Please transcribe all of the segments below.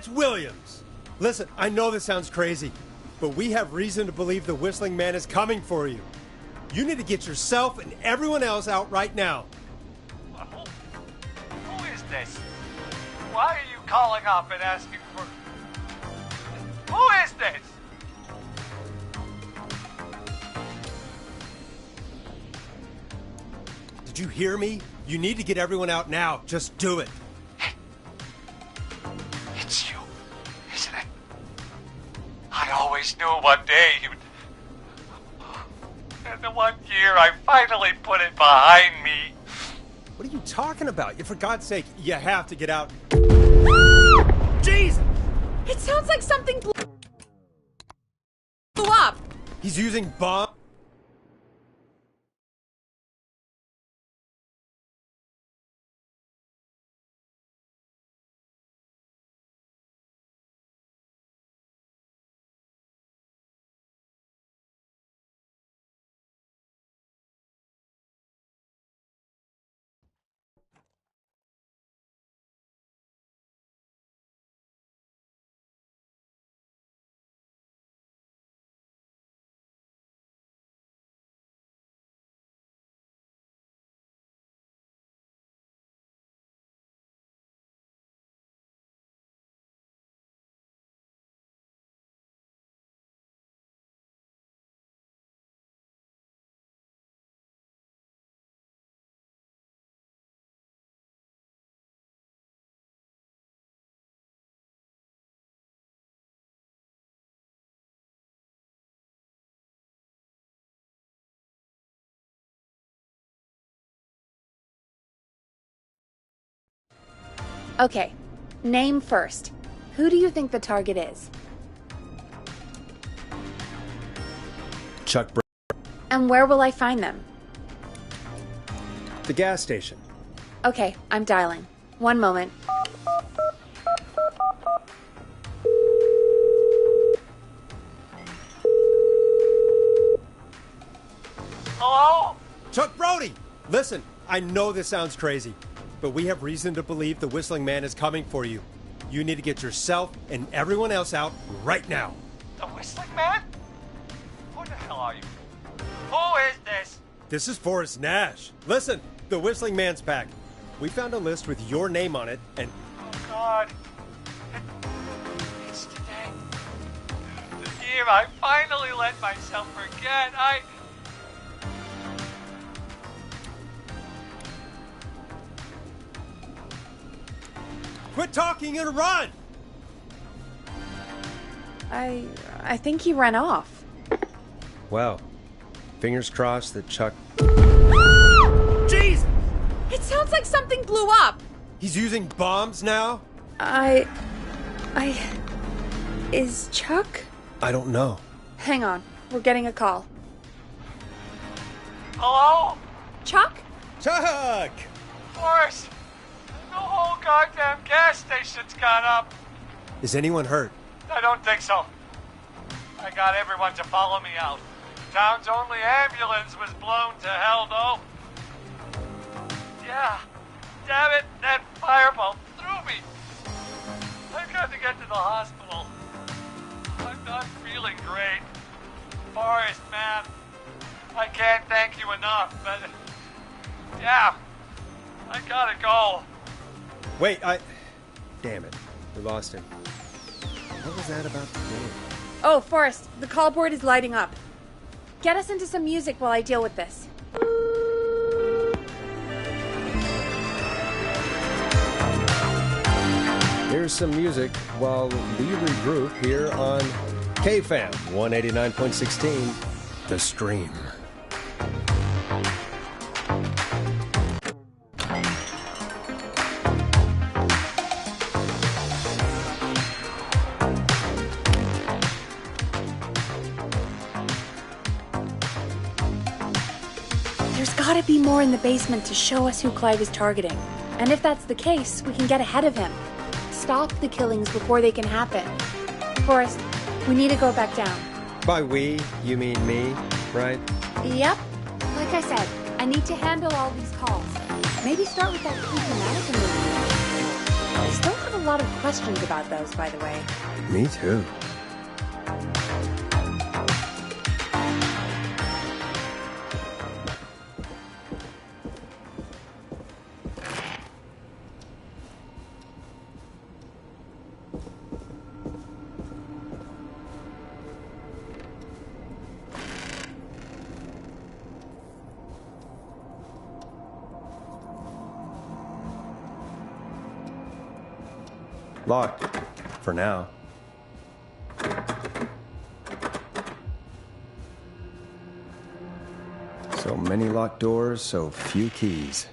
Lance Williams! Listen, I know this sounds crazy, but we have reason to believe the Whistling Man is coming for you. You need to get yourself and everyone else out right now. Who is this? Why are you calling up and asking for... Who is this? Did you hear me? You need to get everyone out now. Just do it. Hey. It's you, isn't it? I always knew one day you'd... And the one year I finally put it behind me. What are you talking about? For God's sake, you have to get out. Jesus! It sounds like something blew up. He's using bomb. Okay, name first. Who do you think the target is? Chuck And where will I find them? the gas station. Okay, I'm dialing. One moment. Hello? Chuck Brody! Listen, I know this sounds crazy, but we have reason to believe the Whistling Man is coming for you. You need to get yourself and everyone else out right now. The Whistling Man? Who the hell are you? Who is this? This is Forrest Nash. Listen, the Whistling Man's pack. We found a list with your name on it, and... Oh, God. It's today. The year I finally let myself forget. Quit talking and run! I think he ran off. Well, fingers crossed that Chuck... Jeez! It sounds like something blew up. He's using bombs now? Is Chuck? I don't know. Hang on, we're getting a call. Hello? Chuck? Chuck! Forrest! The whole goddamn gas station's gone up. Is anyone hurt? I don't think so. I got everyone to follow me out. Town's only ambulance was blown to hell, though. Yeah. Damn it, that fireball threw me. I've got to get to the hospital. I'm not feeling great. Forrest, man. I can't thank you enough, but... Yeah. I gotta go. Wait, Damn it. We lost him. What was that about the game? Oh, Forrest, the call board is lighting up. Get us into some music while I deal with this. Here's some music while we regroup here on KFAM 189.16, The Stream. There's gotta be more in the basement to show us who Clive is targeting. And if that's the case, we can get ahead of him. Stop the killings before they can happen. Forrest, we need to go back down. By we, you mean me, right? Yep. Like I said, I need to handle all these calls. Maybe start with that creepy mannequin movie. I still have a lot of questions about those, by the way. Me too. Locked. For now. So many locked doors, so few keys.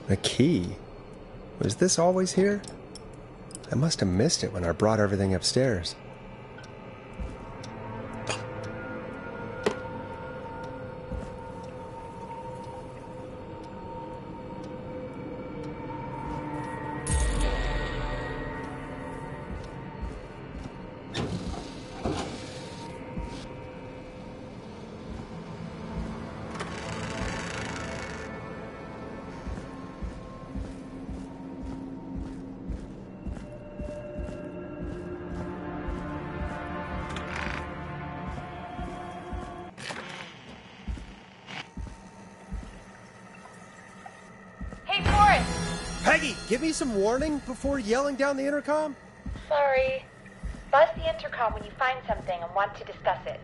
A key? Was this always here? I must have missed it when I brought everything upstairs. Peggy, give me some warning before yelling down the intercom. Sorry. Buzz the intercom when you find something and want to discuss it.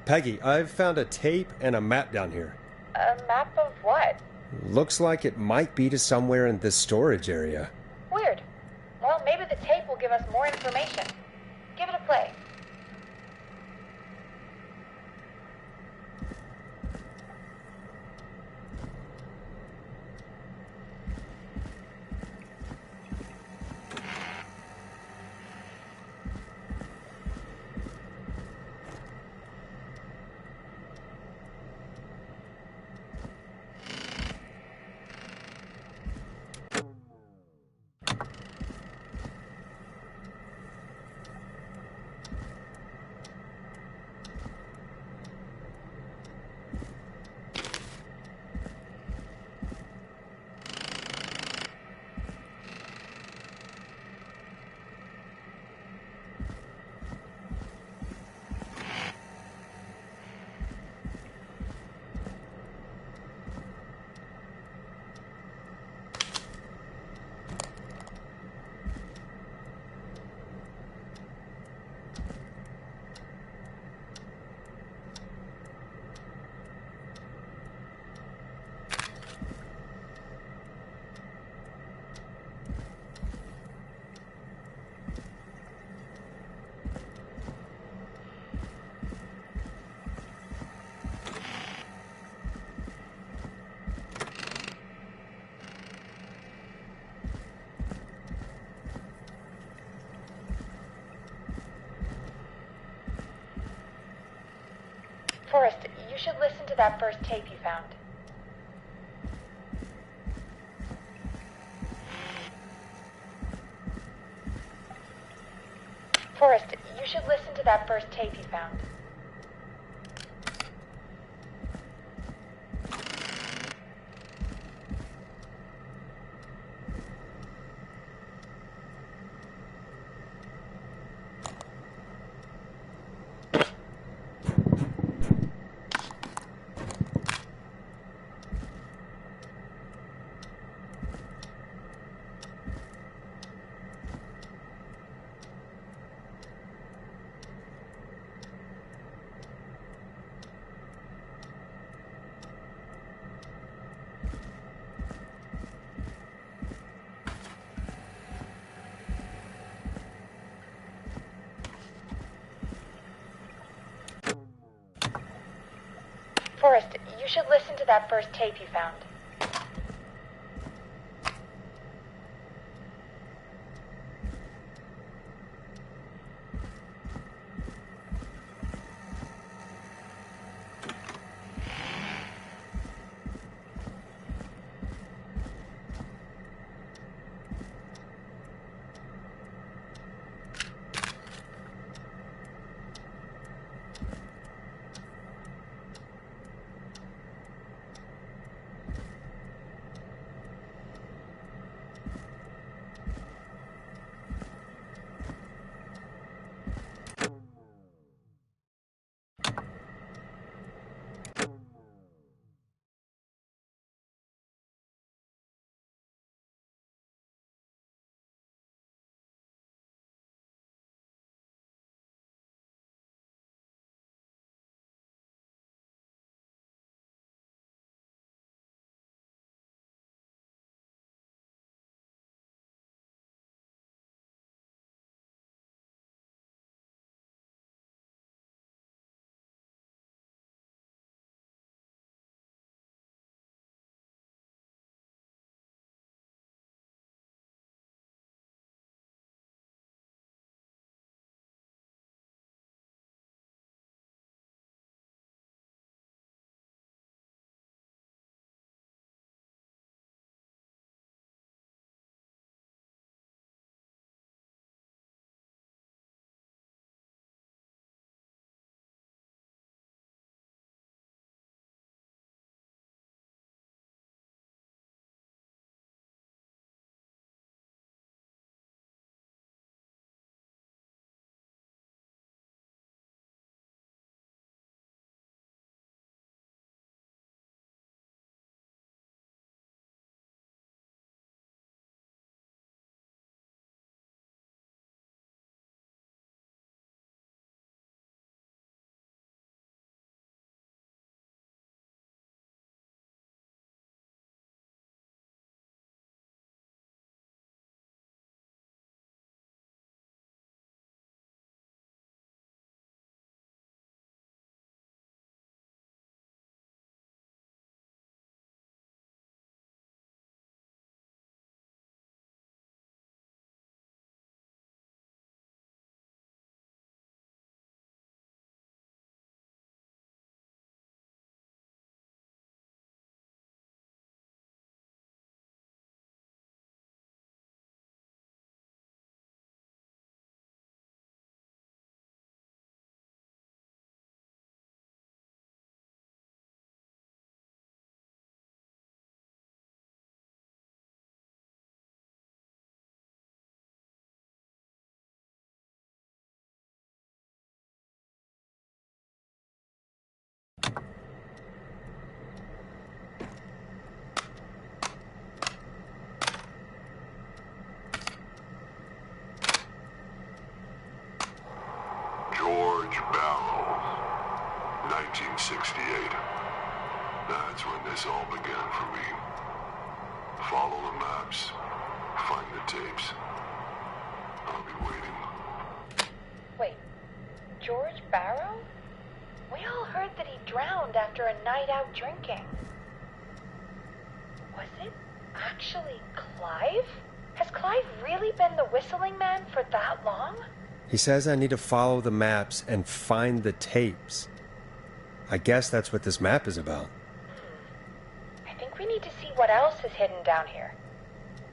Peggy, I've found a tape and a map down here. A map of what? Looks like it might be to somewhere in this storage area. Weird. Well, maybe the tape will give us more information. Give it a play. Forrest, you should listen to that first tape you found. Forrest, you should listen to that first tape you found. Forrest, you should listen to that first tape you found. George Barrow, 1968. That's when this all began for me. Follow the maps, find the tapes. I'll be waiting. Wait, George Barrow? We all heard that he drowned after a night out drinking. Was it actually Clive? Has Clive really been the whistling man for that long? He says I need to follow the maps and find the tapes. I guess that's what this map is about. I think we need to see what else is hidden down here.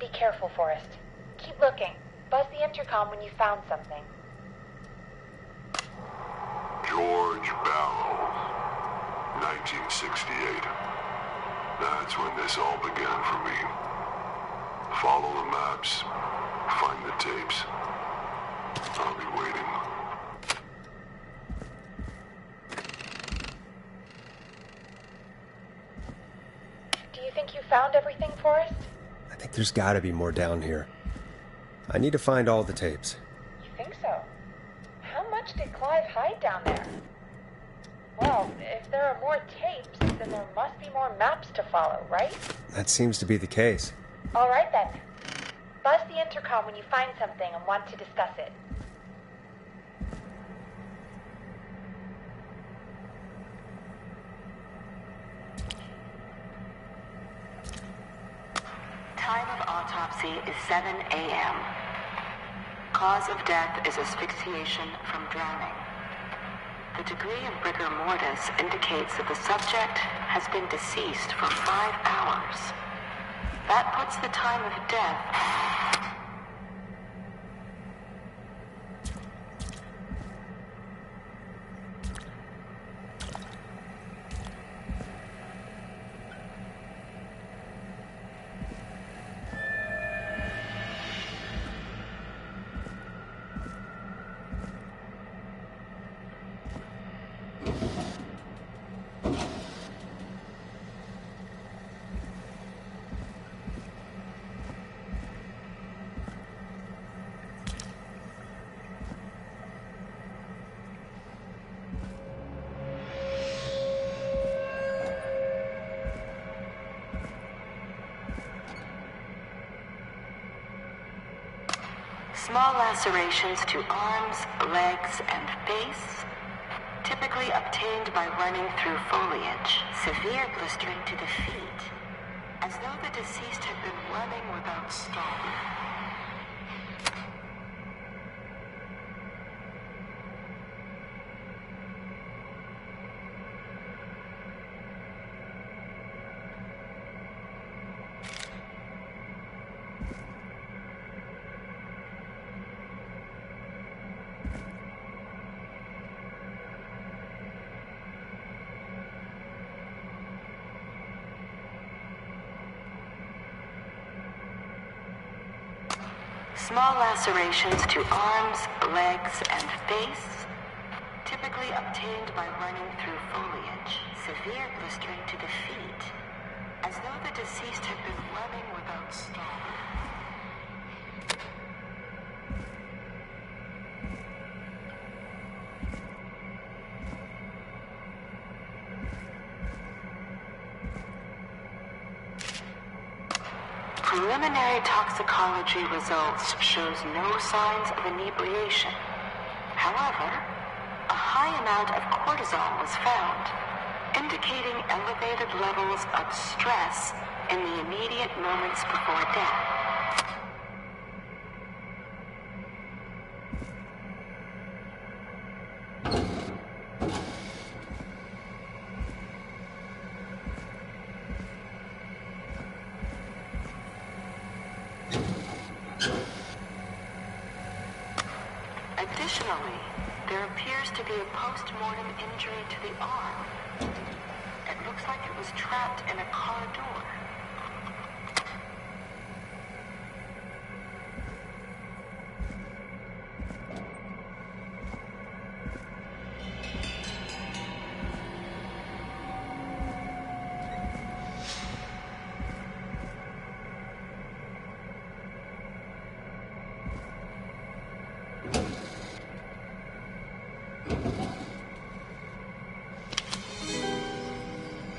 Be careful, Forrest. Keep looking. Buzz the intercom when you found something. George Barrow, 1968. That's when this all began for me. Follow the maps, find the tapes. I'll be waiting. Do you think you found everything, Forrest? I think there's gotta be more down here. I need to find all the tapes. You think so? How much did Clive hide down there? Well, if there are more tapes, then there must be more maps to follow, right? That seems to be the case. All right, then. Buzz the intercom when you find something and want to discuss it. Time of autopsy is 7 a.m. Cause of death is asphyxiation from drowning. The degree of rigor mortis indicates that the subject has been deceased for 5 hours. That puts the time of death... Small lacerations to arms, legs, and face, typically obtained by running through foliage. Severe blistering to the feet, as though the deceased had been running without stalling. Small lacerations to arms, legs, and face, typically obtained by running through foliage. Severe blistering to the feet, as though the deceased had been running without stalling. Preliminary toxicology results shows no signs of inebriation. However, a high amount of cortisol was found, indicating elevated levels of stress in the immediate moments before death. Additionally, there appears to be a post-mortem injury to the arm. It looks like it was trapped in a car door.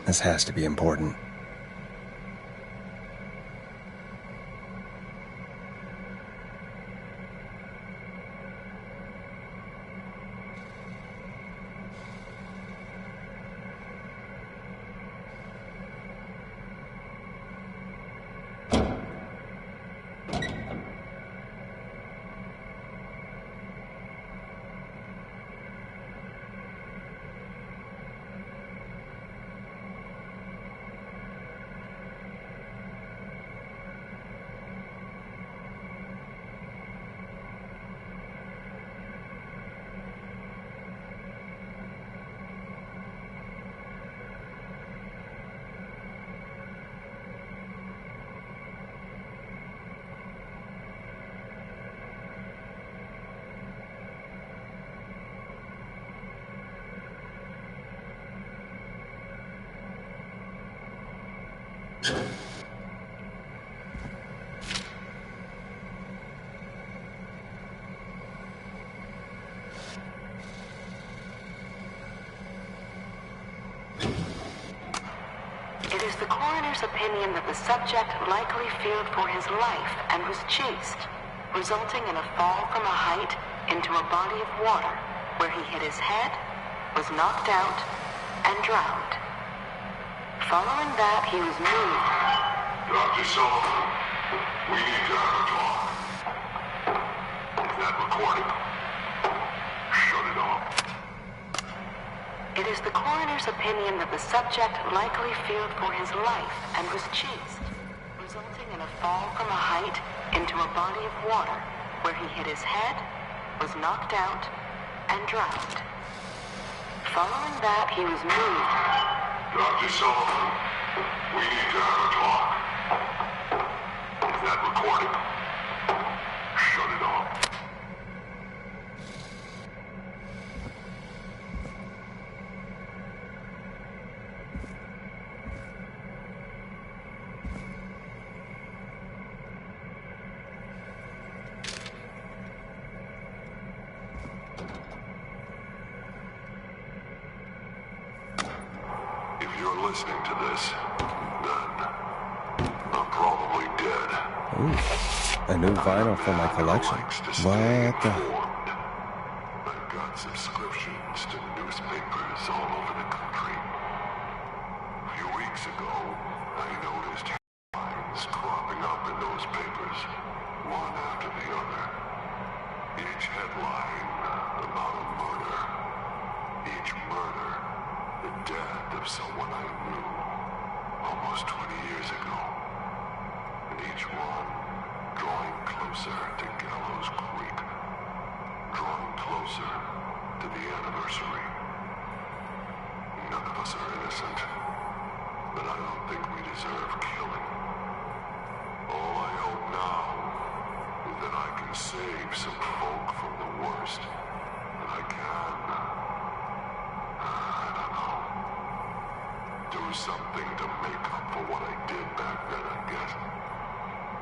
This has to be important. It is the coroner's opinion that the subject likely feared for his life and was chased, resulting in a fall from a height into a body of water where he hit his head, was knocked out, and drowned. Following that, he was moved. Dr. Sullivan, we need to have a talk. Is that recording? Shut it off. It is the coroner's opinion that the subject likely feared for his life and was chased, resulting in a fall from a height into a body of water where he hit his head, was knocked out, and drowned. Following that, he was moved. Dr. Sullivan, we need to have a talk. Is that recording? Shut it off. If you're listening to this, then I'm probably dead. Ooh, a new vinyl for my collection. What the? I've got subscriptions to newspapers all over the country. A few weeks ago, I noticed headlines cropping up in those papers, one after the other. Each headline about a murder. Each murder, the death of someone I knew almost 20 years ago. And each one drawing closer to Gallows Creek. Drawing closer to the anniversary. None of us are innocent, but I don't think we deserve killing. All I hope now is that I can save some folk from the worst. And I can, I don't know, do something to make up for what I did back then, I guess.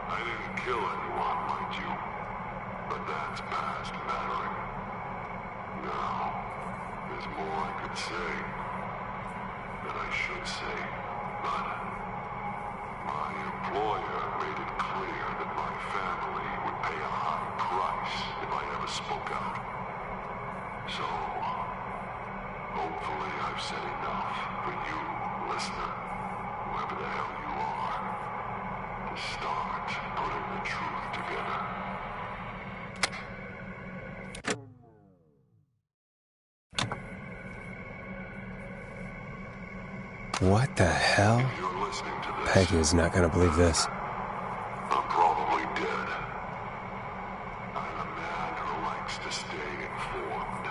I didn't kill anyone, mind you, but that's past mattering. Now, there's more I could say, that I should say, but my employer made it clear that my family would pay a high price if I ever spoke out. So, hopefully I've said enough for you, listener, whoever the hell you are, to start putting the truth together. What the hell? If you're listening to this, Peggy is not gonna believe this. I'm probably dead. I'm a man who likes to stay informed.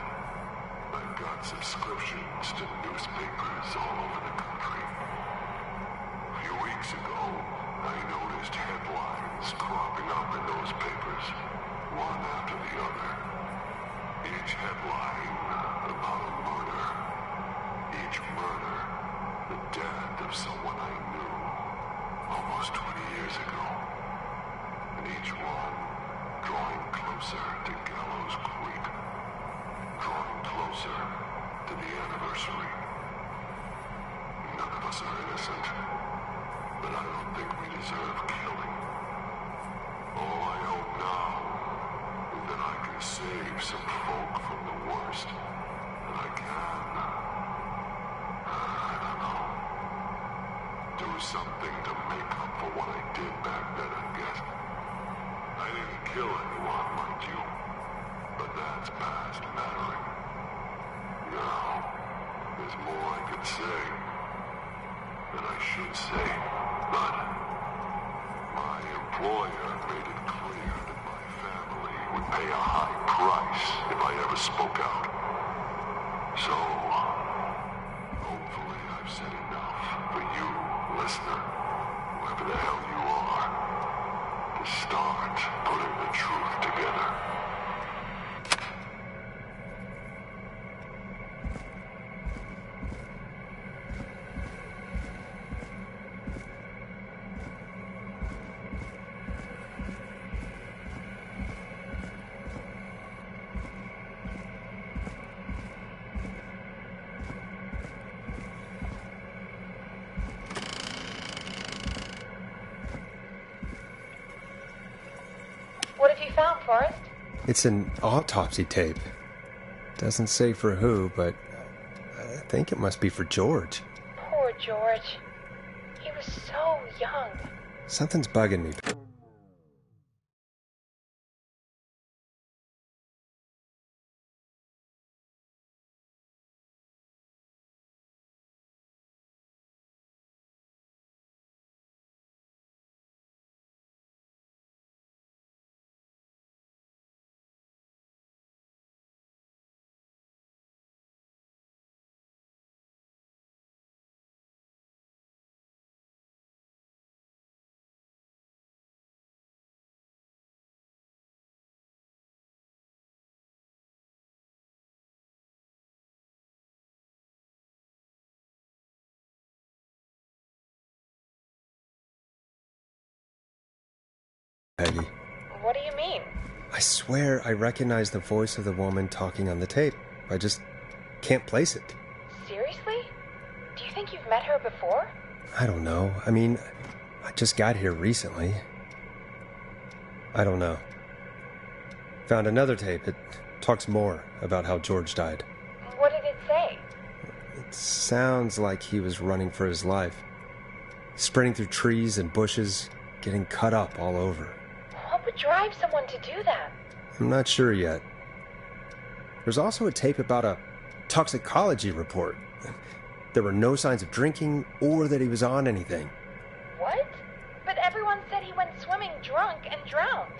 I've got subscriptions to newspapers all over the country. A few weeks ago, I noticed headlines cropping up in those papers, one after the other. Each headline about a murder. Each murder, the death of someone I knew almost 20 years ago. And each one drawing closer to Gallows Creek. Drawing closer to the anniversary. None of us are innocent, but I don't think we deserve killing. All I hope now is that I can save some folk from the worst. And I can, I don't know, do something to make up for what I did back then, I guess. I didn't kill anyone, mind you, but that's past mattering. Now, there's more I could say, that I should say, but my employer made it clear that my family would pay a high price if I ever spoke out. So, hopefully I've said enough for you, listener, whoever the hell you are, to start putting the truth together. found, Forrest? It's an autopsy tape. Doesn't say for who, but I think it must be for George. Poor George. He was so young. Something's bugging me. Peggy. What do you mean? I swear I recognize the voice of the woman talking on the tape. I just can't place it. Seriously? Do you think you've met her before? I don't know. I mean, I just got here recently. I don't know. Found another tape. It talks more about how George died. What did it say? It sounds like he was running for his life. Sprinting through trees and bushes, getting cut up all over. What would drive someone to do that? I'm not sure yet. There's also a tape about a toxicology report. There were no signs of drinking or that he was on anything. What? But everyone said he went swimming drunk and drowned.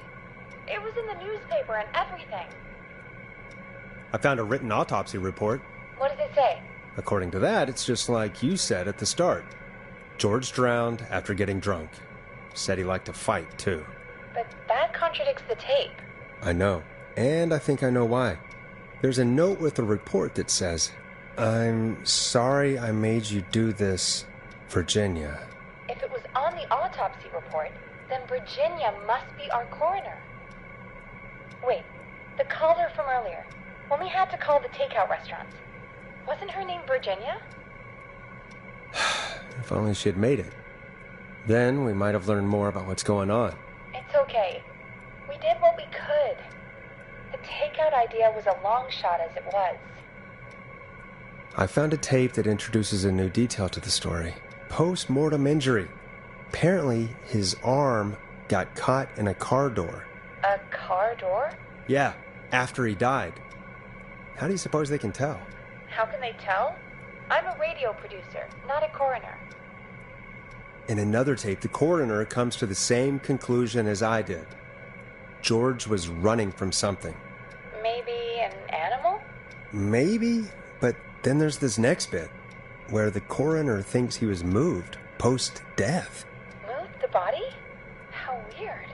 It was in the newspaper and everything. I found a written autopsy report. What does it say? According to that, it's just like you said at the start. George drowned after getting drunk. Said he liked to fight, too. But that contradicts the tape. I know. And I think I know why. There's a note with the report that says, "I'm sorry I made you do this, Virginia." If it was on the autopsy report, then Virginia must be our coroner. Wait, the caller from earlier, when we had to call the takeout restaurants, wasn't her name Virginia? If only she had made it. Then we might have learned more about what's going on. It's okay. We did what we could. The takeout idea was a long shot as it was. I found a tape that introduces a new detail to the story. Post-mortem injury. Apparently, his arm got caught in a car door. A car door? Yeah, after he died. How do you suppose they can tell? How can they tell? I'm a radio producer, not a coroner. In another tape, the coroner comes to the same conclusion as I did. George was running from something. Maybe an animal? Maybe, but then there's this next bit, where the coroner thinks he was moved post-death. Moved the body? How weird.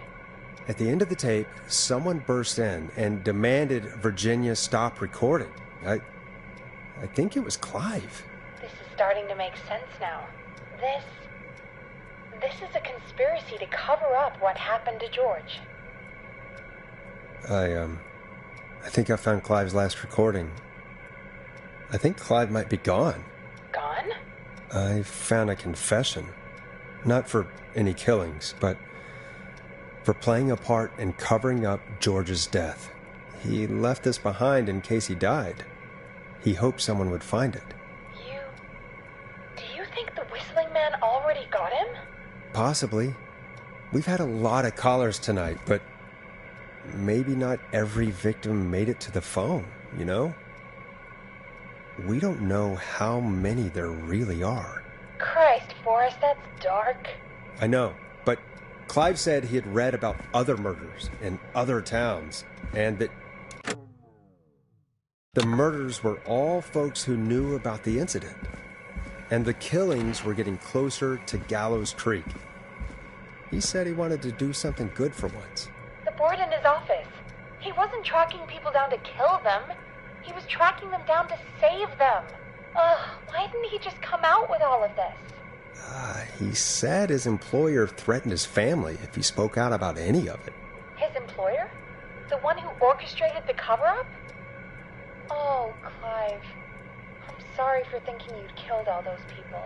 At the end of the tape, someone burst in and demanded Virginia stop recording. I think it was Clive. This is starting to make sense now. This is a conspiracy to cover up what happened to George. I think I found Clive's last recording. I think Clive might be gone. Gone? I found a confession. Not for any killings, but for playing a part in covering up George's death. He left this behind in case he died. He hoped someone would find it. Do you think the Whistling Man already got him? Possibly. We've had a lot of callers tonight, but maybe not every victim made it to the phone, you know? We don't know how many there really are. Christ, Forrest, that's dark. I know, but Clive said he had read about other murders in other towns, and that the murders were all folks who knew about the incident. And the killings were getting closer to Gallows Creek. He said he wanted to do something good for once. The board in his office. He wasn't tracking people down to kill them. He was tracking them down to save them. Why didn't he just come out with all of this? He said his employer threatened his family if he spoke out about any of it. His employer? The one who orchestrated the cover-up? Oh, Clive. I'm sorry for thinking you'd killed all those people.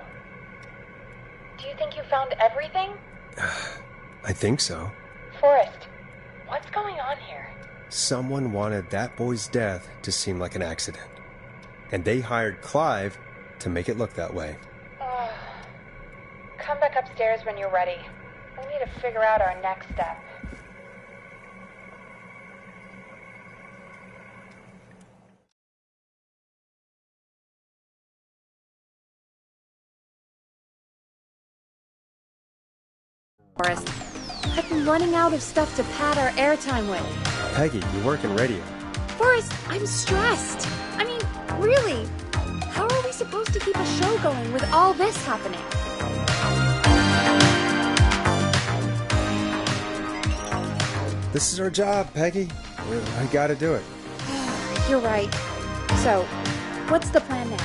Do you think you found everything? I think so. Forrest, What's going on here? Someone wanted that boy's death to seem like an accident. And they hired Clive to make it look that way. Come back upstairs when you're ready. We need to figure out our next step. Forrest, I've been running out of stuff to pad our airtime with. Peggy, you work in radio. Forrest, I'm stressed. I mean, really, how are we supposed to keep a show going with all this happening? This is our job, Peggy. I gotta do it. You're right. So, what's the plan now?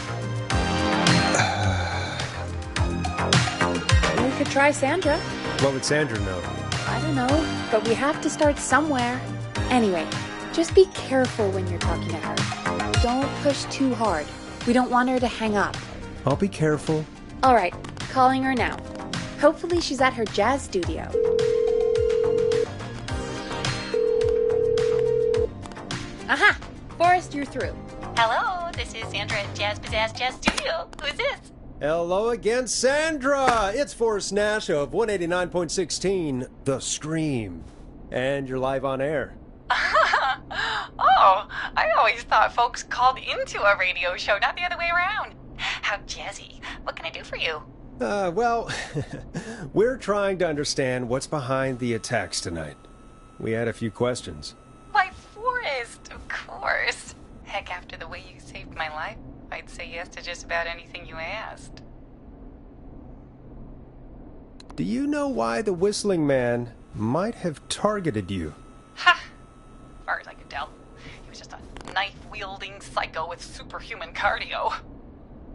We could try Sandra. What would Sandra know? I don't know, but we have to start somewhere. Anyway, just be careful when you're talking to her. Don't push too hard. We don't want her to hang up. I'll be careful. All right, calling her now. Hopefully she's at her jazz studio. Aha! Forrest, you're through. Hello, this is Sandra at Jazz Pizzazz Jazz Studio. Who's this? Hello again, Sandra! It's Forrest Nash of 189.16, The Scream. And you're live on air. Oh, I always thought folks called into a radio show, not the other way around. How jazzy. What can I do for you? Well, we're trying to understand what's behind the attacks tonight. We had a few questions. Why, Forrest, of course. Heck, after the way you saved my life, I'd say yes to just about anything you asked. Do you know why the Whistling Man might have targeted you? Ha! As far as I could tell, he was just a knife-wielding psycho with superhuman cardio.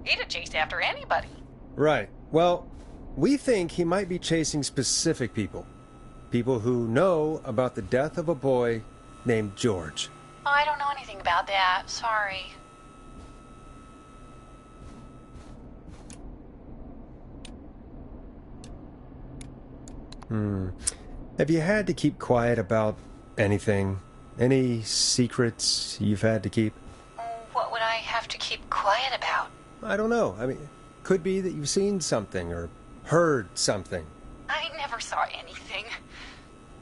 He'd have chased after anybody. Right. Well, we think he might be chasing specific people. People who know about the death of a boy named George. Oh, I don't know anything about that. Sorry. Have you had to keep quiet about anything? Any secrets you've had to keep? What would I have to keep quiet about? I don't know. I mean, could be that you've seen something or heard something. I never saw anything.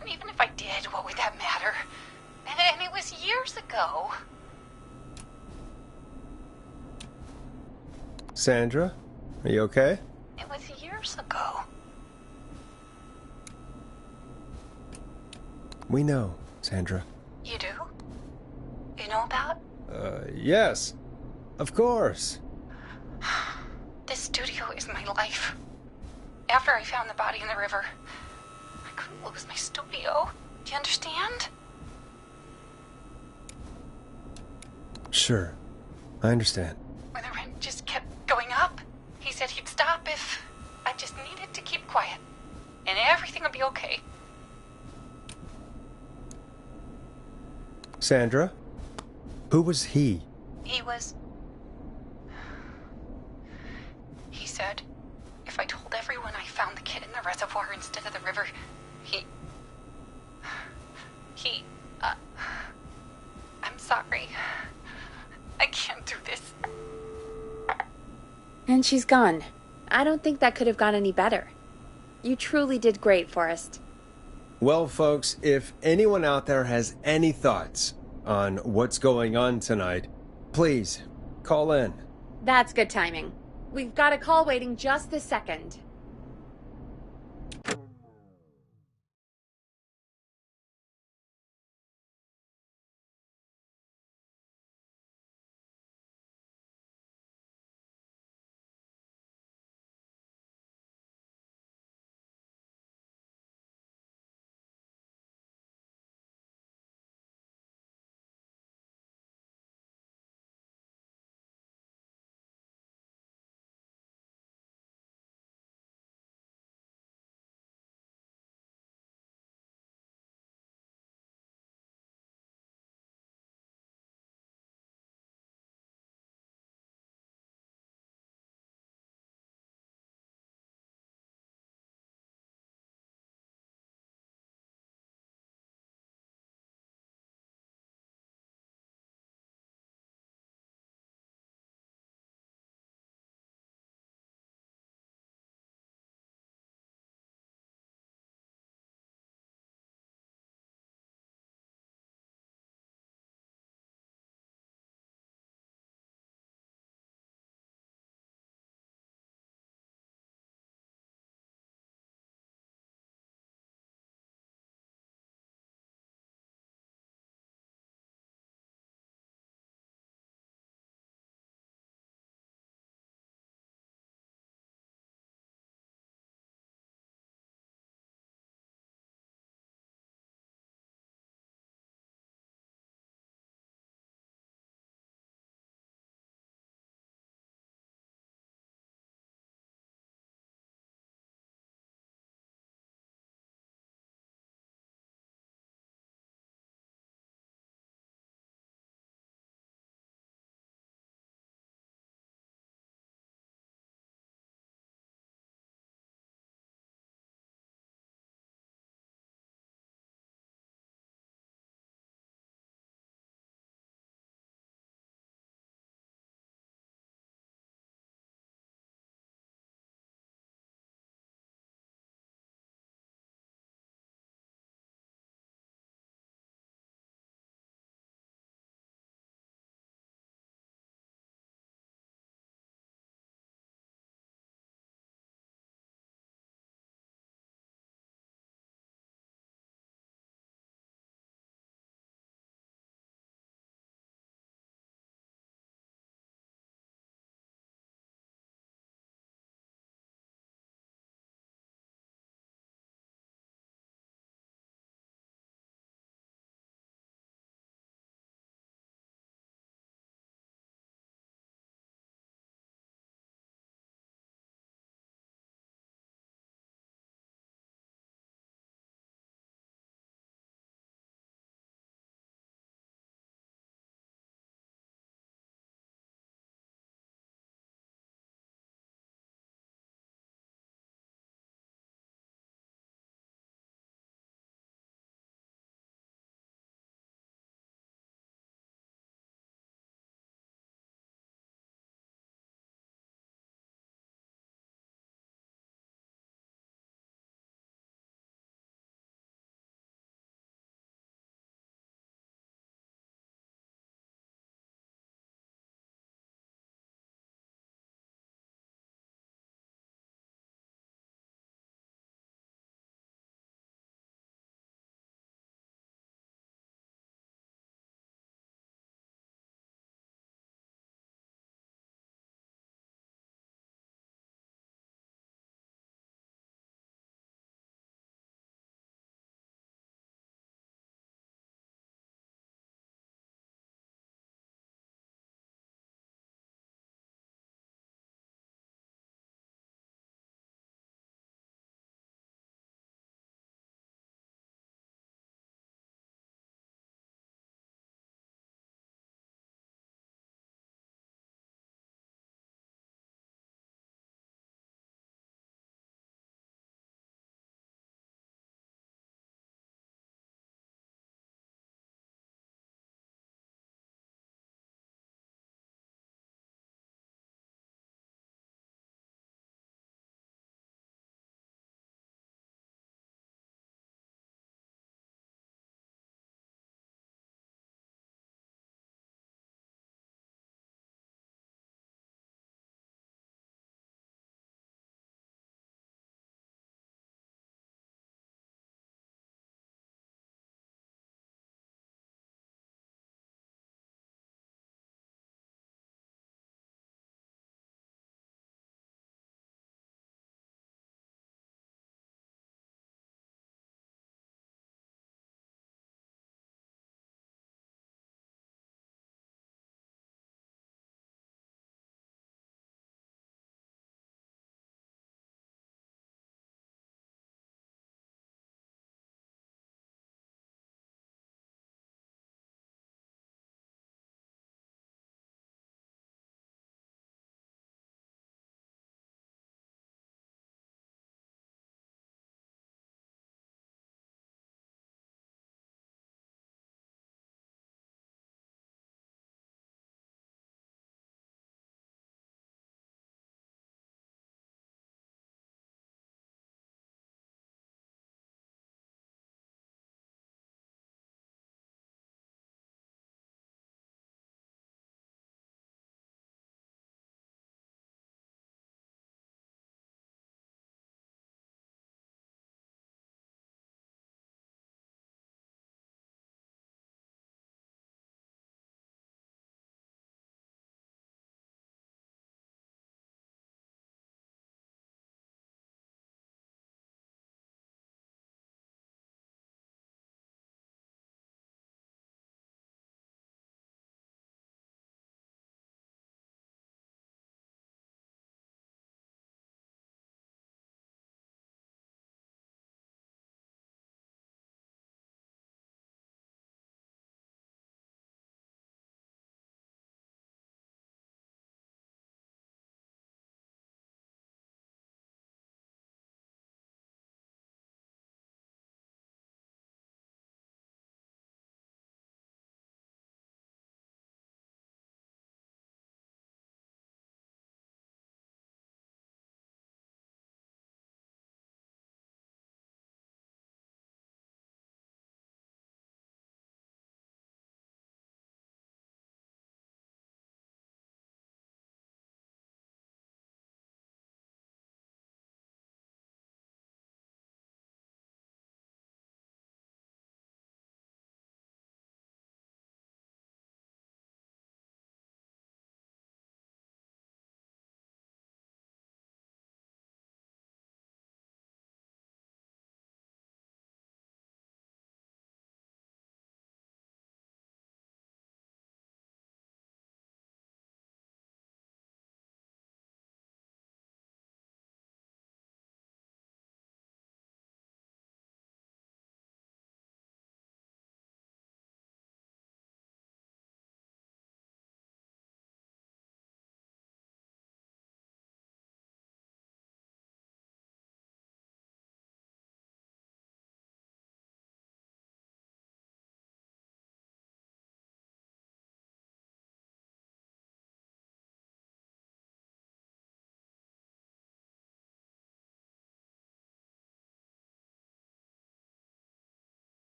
And even if I did, what would that matter? And it was years ago. Sandra, are you okay? It was years ago. We know, Sandra. You do? You know about? Yes. Of course. This studio is my life. After I found the body in the river, I couldn't lose my studio. Do you understand? Sure. I understand. When the rent just kept going up, he said he'd stop if I just needed to keep quiet. And everything would be okay. Sandra? Who was he? He said if I told everyone I found the kid in the reservoir instead of the river, I'm sorry. I can't do this. And she's gone. I don't think that could have gone any better. You truly did great, Forrest. Well, folks, if anyone out there has any thoughts on what's going on tonight, please call in. That's good timing. We've got a call waiting just this second.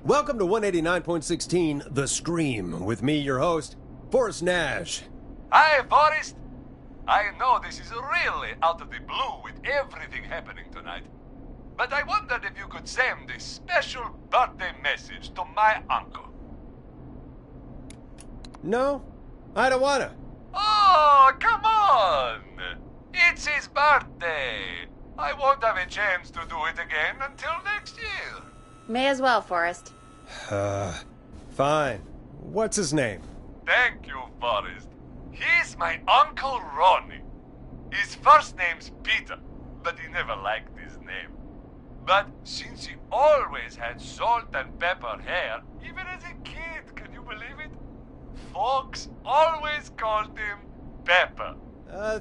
Welcome to 189.16 The Scream, with me, your host, Forrest Nash. Hi, Forrest. I know this is really out of the blue with everything happening tonight, but I wondered if you could send a special birthday message to my uncle. No, I don't wanna. Oh, come on! It's his birthday. I won't have a chance to do it again until next year. May as well, Forrest. Fine. What's his name? Thank you, Forrest. He's my Uncle Ronnie. His first name's Peter, but he never liked his name. But since he always had salt and pepper hair, even as a kid, can you believe it? Folks always called him Pepper.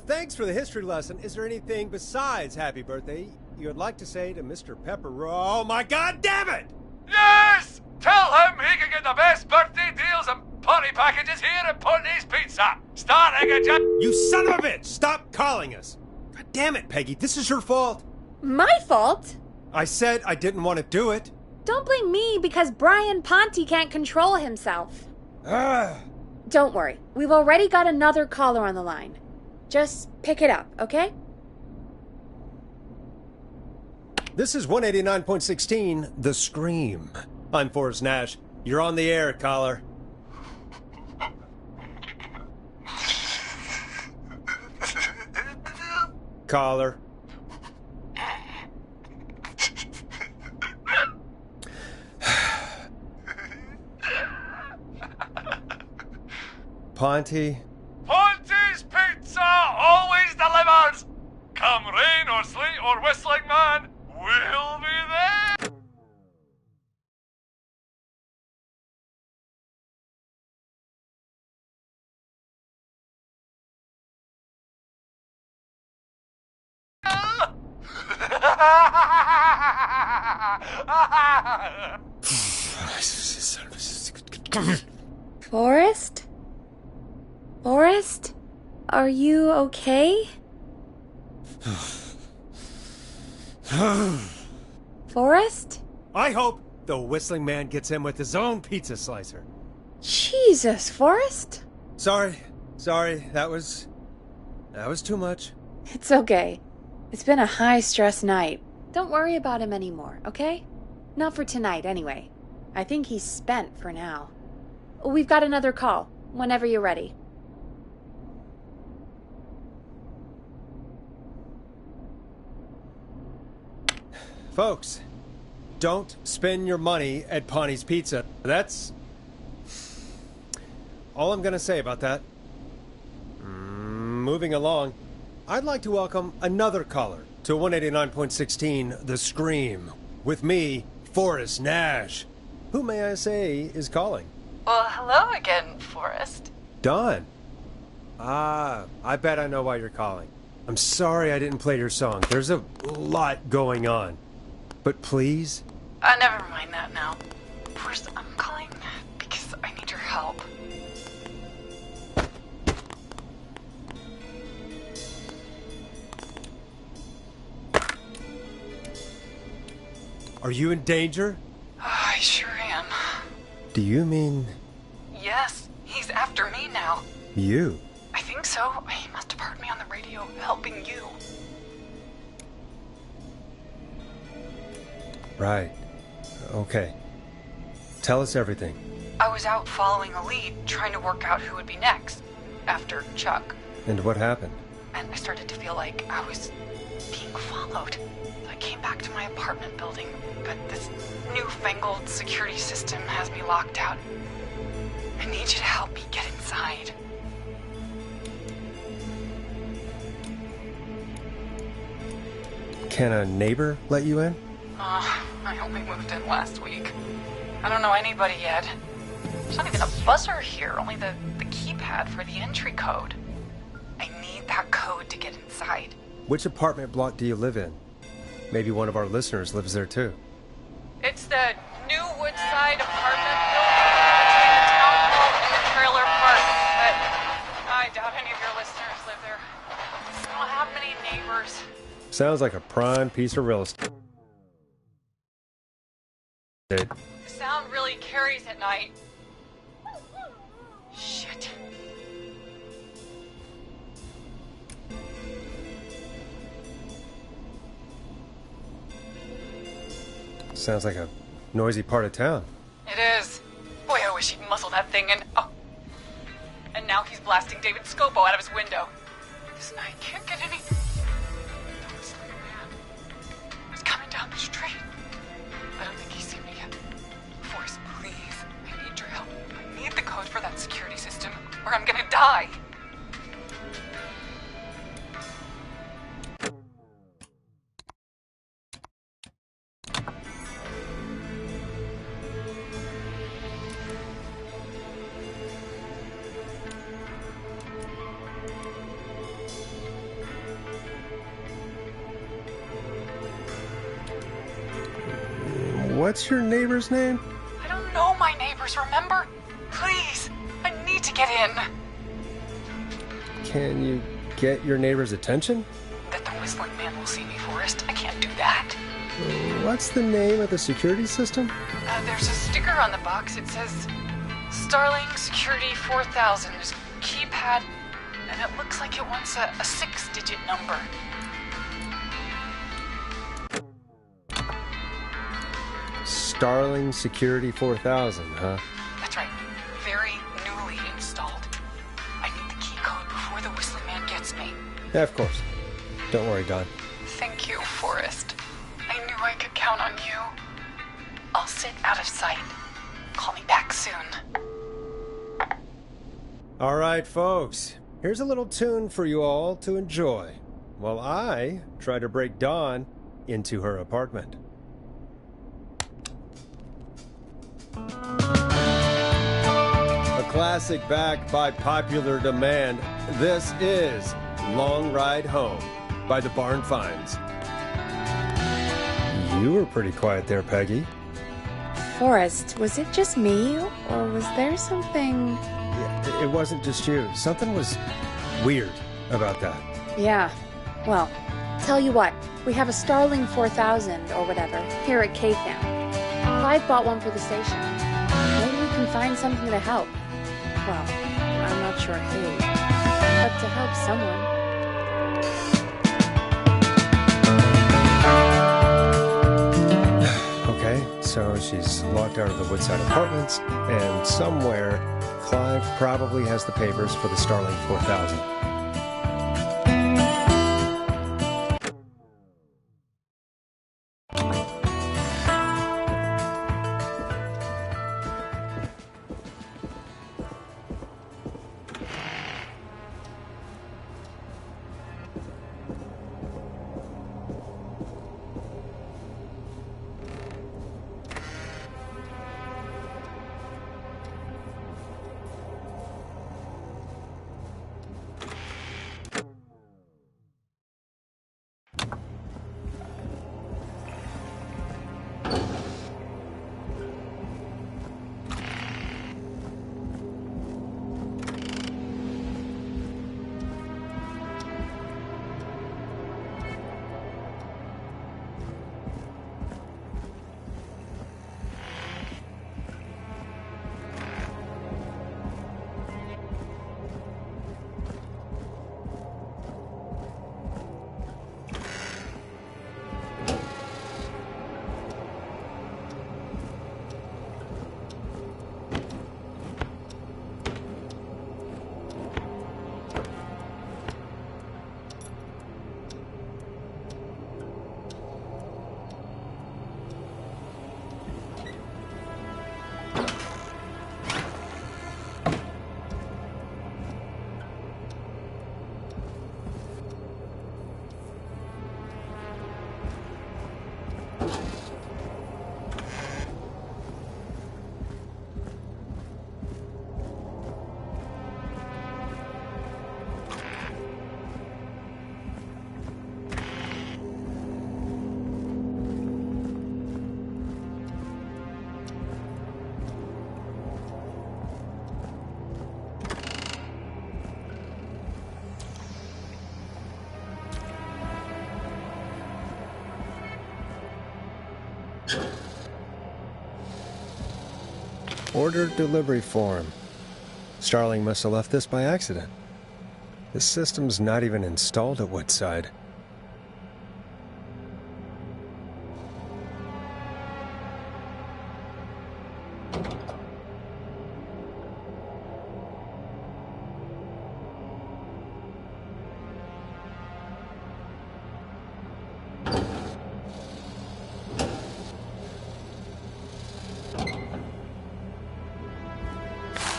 Thanks for the history lesson. Is there anything besides happy birthday you would like to say to Mr. Pepper? Oh my god damn it! Yes! Tell him he can get the best birthday deals and party packages here at Putney's Pizza, starting at just... You son of a bitch! Stop calling us! God damn it, Peggy, this is your fault! My fault? I said I didn't want to do it. Don't blame me because Brian Ponte can't control himself. Ah. Don't worry, we've already got another caller on the line. Just pick it up, okay? This is 189.16 The Scream. I'm Forrest Nash. You're on the air, caller. Caller. Ponte. Ponte's Pizza always delivers! Come rain or sleet or whistling man, we'll be there! Forrest? Forrest? Are you okay? Forrest? I hope the whistling man gets in with his own pizza slicer. Jesus, Forrest? Sorry, that was too much. It's okay. It's been a high-stress night. Don't worry about him anymore, okay? Not for tonight, anyway. I think he's spent for now. We've got another call, whenever you're ready. Folks, don't spend your money at Ponte's Pizza. That's all I'm gonna say about that. Moving along, I'd like to welcome another caller to 189.16 The Scream, with me, Forrest Nash. Who, may I say, is calling? Well, hello again, Forrest. Don. I bet I know why you're calling. I'm sorry I didn't play your song. There's a lot going on. But please? Never mind that now. Forrest, I'm calling because I need your help. Are you in danger? I sure am. Do you mean Yes, he's after me now. you? I think so. He must have heard me on the radio helping you. Right. Okay. Tell us everything. I was out following a lead, trying to work out who would be next, after Chuck. And what happened? And I started to feel like I was being followed. I came back to my apartment building, but this newfangled security system has me locked out. I need you to help me get inside. Can a neighbor let you in? I only moved in last week. I don't know anybody yet. There's not even a buzzer here, only the keypad for the entry code. I need that code to get inside. Which apartment block do you live in? Maybe one of our listeners lives there too. It's the new Woodside apartment building between the town hall and the trailer park. But I doubt any of your listeners live there. I don't have many neighbors. Sounds like a prime piece of real estate. You sound really parties at night. Shit. Sounds like a noisy part of town. It is. Boy, I wish he'd muzzle that thing and... Oh. And now he's blasting David Scopo out of his window. This night can't get any... Don't sleep, man. He's coming down the street. I don't think he's seen me yet. Forrest, please. I need your help. I need the code for that security system, or I'm gonna die. What's your neighbor's name? I don't know my neighbors, remember? Please, I need to get in. Can you get your neighbor's attention? That the whistling man will see me, Forrest. I can't do that. What's the name of the security system? There's a sticker on the box. It says Starling Security 4000. There's a keypad, and it looks like it wants a 6-digit number. Starling Security 4000, huh? That's right. Very newly installed. I need the key code before the whistling man gets me. Yeah, of course. Don't worry, Don. Thank you, Forrest. I knew I could count on you. I'll sit out of sight. Call me back soon. All right, folks. Here's a little tune for you all to enjoy while I try to break Dawn into her apartment. A classic backed by popular demand. This is Long Ride Home by the Barn Finds. You were pretty quiet there, Peggy. Forrest, was it just me, or was there something... Yeah, it wasn't just you. Something was weird about that. Yeah. Well, tell you what, we have a Starling 4000 or whatever here at K-Town. Clive bought one for the station. Maybe we can find something to help. Well, I'm not sure who, but to help someone. Okay, so she's locked out of the Woodside Apartments, and somewhere Clive probably has the papers for the Starling 4000. Order delivery form. Starling must have left this by accident. The system's not even installed at Woodside.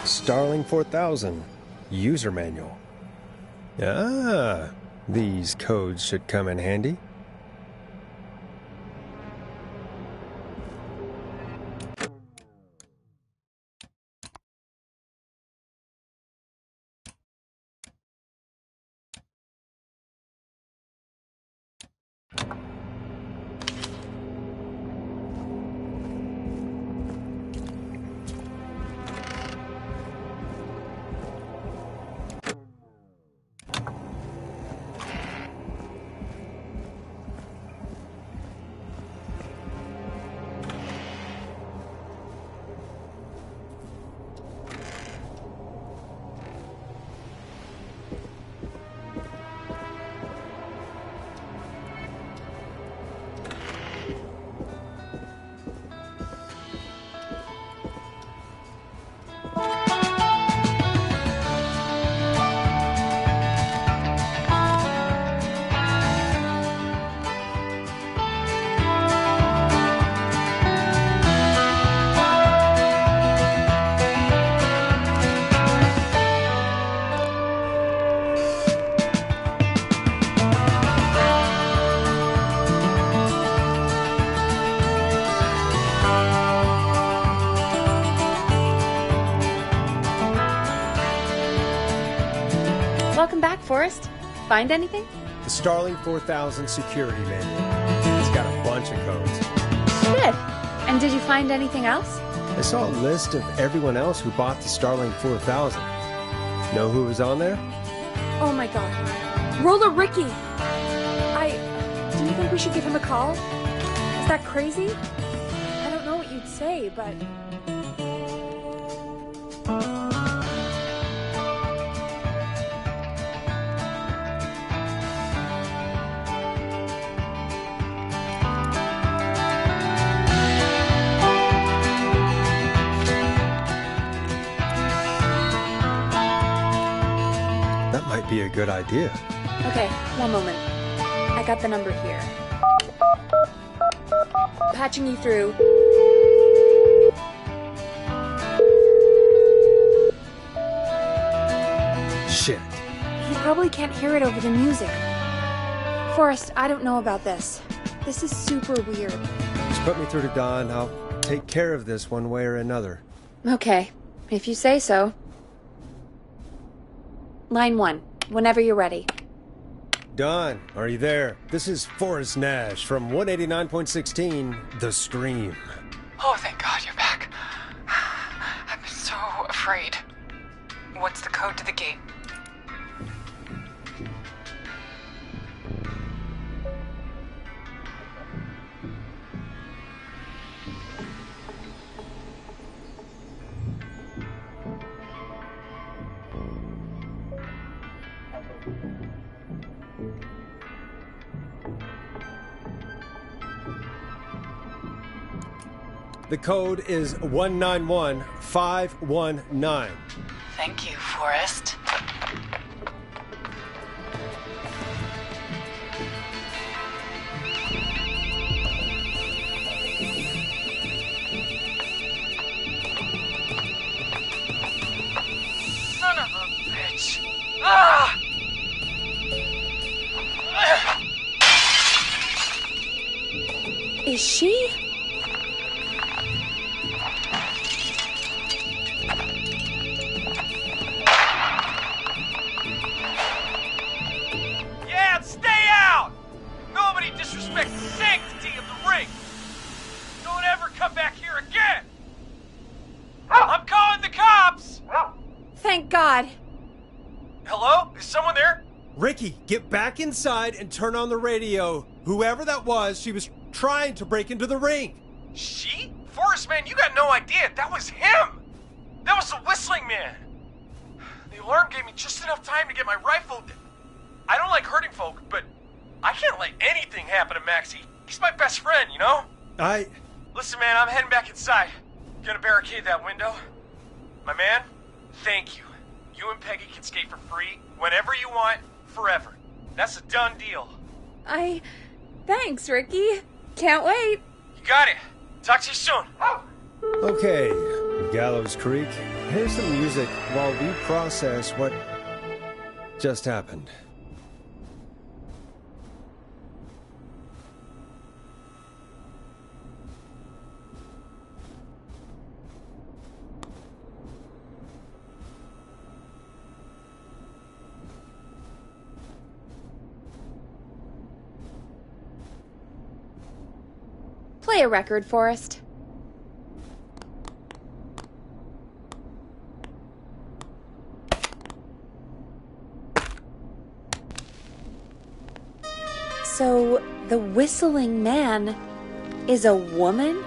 Starling 4000 user manual. Ah, these codes should come in handy. Welcome back, Forrest. Find anything? The Starling 4000 security manual. It's got a bunch of codes. Good. And did you find anything else? I saw a list of everyone else who bought the Starling 4000. Know who was on there? Oh my god. Roller Ricky! Do you think we should give him a call? Is that crazy? I don't know what you'd say, but... That might be a good idea. Okay, one moment. I got the number here. Patching you through. Shit. He probably can't hear it over the music. Forrest, I don't know about this. This is super weird. Just put me through to Don. I'll take care of this one way or another. Okay, if you say so. Line 1, whenever you're ready. Don, are you there? This is Forrest Nash from 189.16, The Scream. Oh, thank God you're back. I've been so afraid. What's the code to the gate? The code is 191519. Thank you, Forrest. Son of a bitch. Ah! Is she? Yeah, stay out! Nobody disrespects the sanctity of the ring! Don't ever come back here again! I'm calling the cops! Thank God. Hello? Is someone there? Ricky, get back inside and turn on the radio. Whoever that was, she was trying to break into the ring. She? Forrest, man, you got no idea. That was him! That was the Whistling Man! The alarm gave me just enough time to get my rifle. I don't like hurting folk, but I can't let anything happen to Maxie. He's my best friend, you know? Listen, man, I'm heading back inside. Gonna barricade that window. My man, thank you. You and Peggy can skate for free whenever you want, forever. That's a done deal. Thanks, Ricky. Can't wait. You got it. Talk to you soon. Okay, Gallows Creek, here's some music while we process what just happened. Play a record, Forrest. So, the Whistling Man is a woman?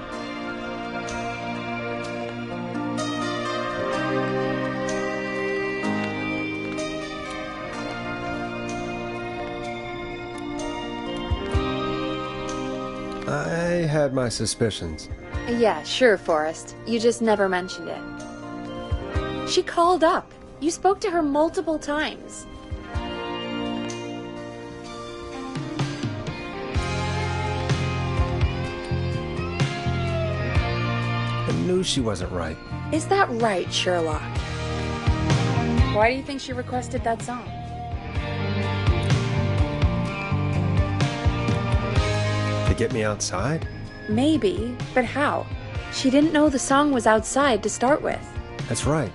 I had my suspicions. Yeah, sure, Forrest. You just never mentioned it. She called up. You spoke to her multiple times. I knew she wasn't right. Is that right, Sherlock? Why do you think she requested that song? To get me outside? Maybe, but how? She didn't know the song was outside to start with. That's right.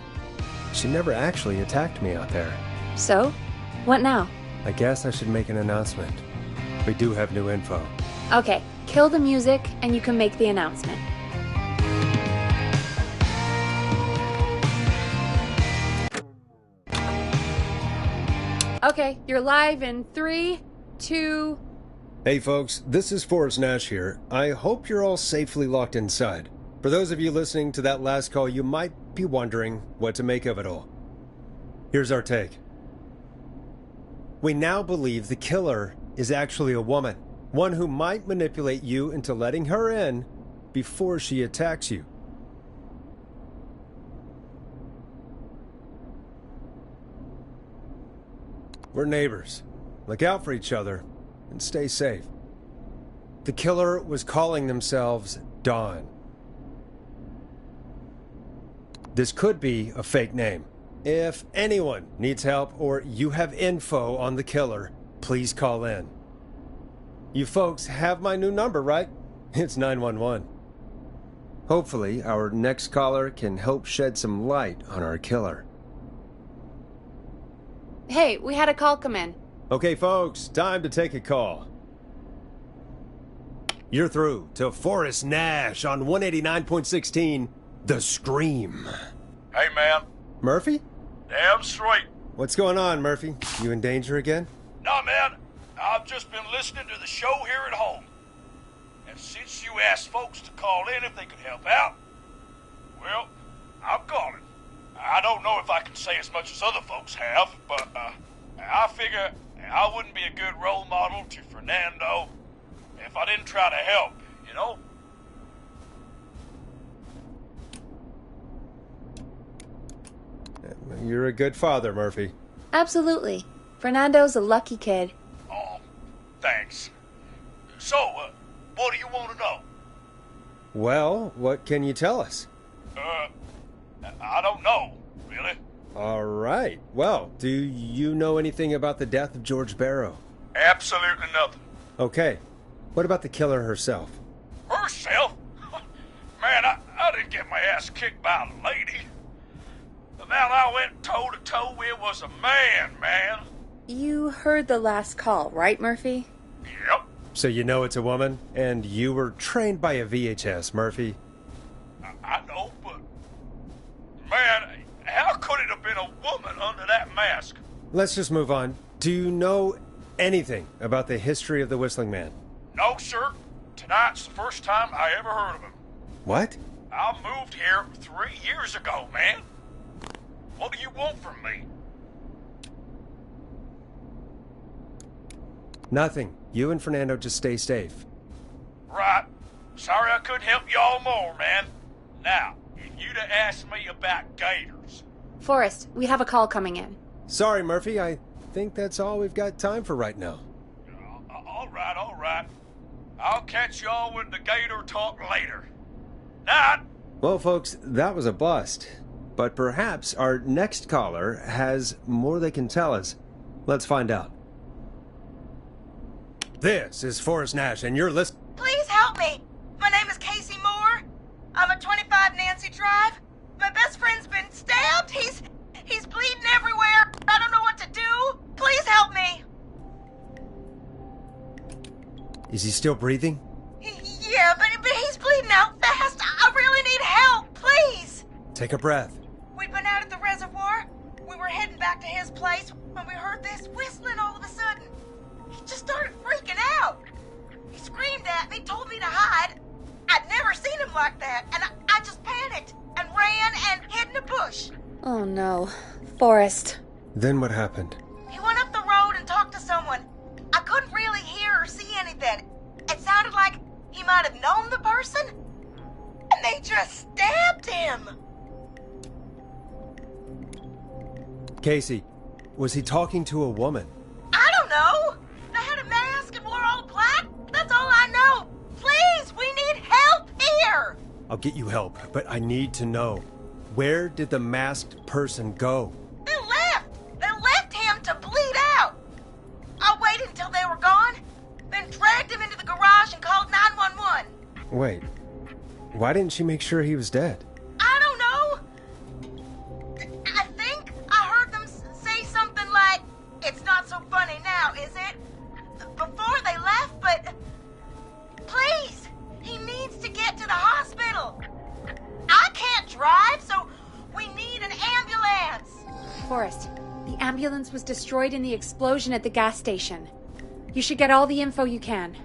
She never actually attacked me out there. So? What now? I guess I should make an announcement. We do have new info. Okay, kill the music and you can make the announcement. Okay, you're live in 3, 2... Hey folks, this is Forrest Nash here. I hope you're all safely locked inside. For those of you listening to that last call, you might be wondering what to make of it all. Here's our take. We now believe the killer is actually a woman. One who might manipulate you into letting her in before she attacks you. We're neighbors. Look out for each other and stay safe. The killer was calling themselves Dawn. This could be a fake name. If anyone needs help or you have info on the killer, please call in. You folks have my new number, right? It's 911. Hopefully, our next caller can help shed some light on our killer. Hey, we had a call come in. Okay, folks, time to take a call. You're through to Forrest Nash on 189.16, The Scream. Hey, man. Murphy? Damn straight. What's going on, Murphy? You in danger again? Nah, man. I've just been listening to the show here at home. And since you asked folks to call in if they could help out, well, I'm calling. I don't know if I can say as much as other folks have, but I figure I wouldn't be a good role model to Fernando if I didn't try to help, you know? You're a good father, Murphy. Absolutely. Fernando's a lucky kid. Oh, thanks. So, what do you want to know? Well, what can you tell us? I don't know, really. All right. Well, do you know anything about the death of George Barrow? Absolutely nothing. Okay. What about the killer herself? Herself? Man, I didn't get my ass kicked by a lady. The man I went toe-to-toe with was a man. You heard the last call, right, Murphy? Yep. So you know it's a woman, and you were trained by a VHS, Murphy. I know, but... Man, how could it have been a woman under that mask? Let's just move on. Do you know anything about the history of the Whistling Man? No, sir. Tonight's the first time I ever heard of him. What? I moved here 3 years ago, man. What do you want from me? Nothing. You and Fernando just stay safe. Right. Sorry I couldn't help y'all more, man. Now, if you'd have asked me about gators... Forrest, we have a call coming in. Sorry, Murphy. I think that's all we've got time for right now. All right. I'll catch y'all with the gator talk later. Night! Well, folks, that was a bust. But perhaps our next caller has more they can tell us. Let's find out. This is Forrest Nash, and you're listening... Please help me. My name is Casey Moore. I'm at 25 Nancy Drive. My best friend's been stabbed. He's bleeding everywhere. I don't know what to do. Please help me. Is he still breathing? Yeah, but he's bleeding out fast. I really need help. Please. Take a breath. We'd been out at the reservoir. We were heading back to his place when we heard this whistling all of a sudden. He just started freaking out. He screamed at me, told me to hide. I'd never seen him like that, and I just panicked and ran and hid in a bush. Oh no. Forrest. Then what happened? He went up the road and talked to someone. I couldn't really hear or see anything. It sounded like he might have known the person, and they just stabbed him. Casey, was he talking to a woman? I don't know. They had a mask and wore all black. That's all I know. Please, we need help here. I'll get you help, but I need to know. Where did the masked person go? They left. They left him to bleed out. I waited until they were gone, then dragged him into the garage and called 911. Wait, why didn't she make sure he was dead? I don't know. I think I heard them say something like, "It's not so funny now, is it?" before they left, but please, he needs to get to the hospital. I can't drive, so we need an ambulance. Forrest, the ambulance was destroyed in the explosion at the gas station. You should get all the info you can.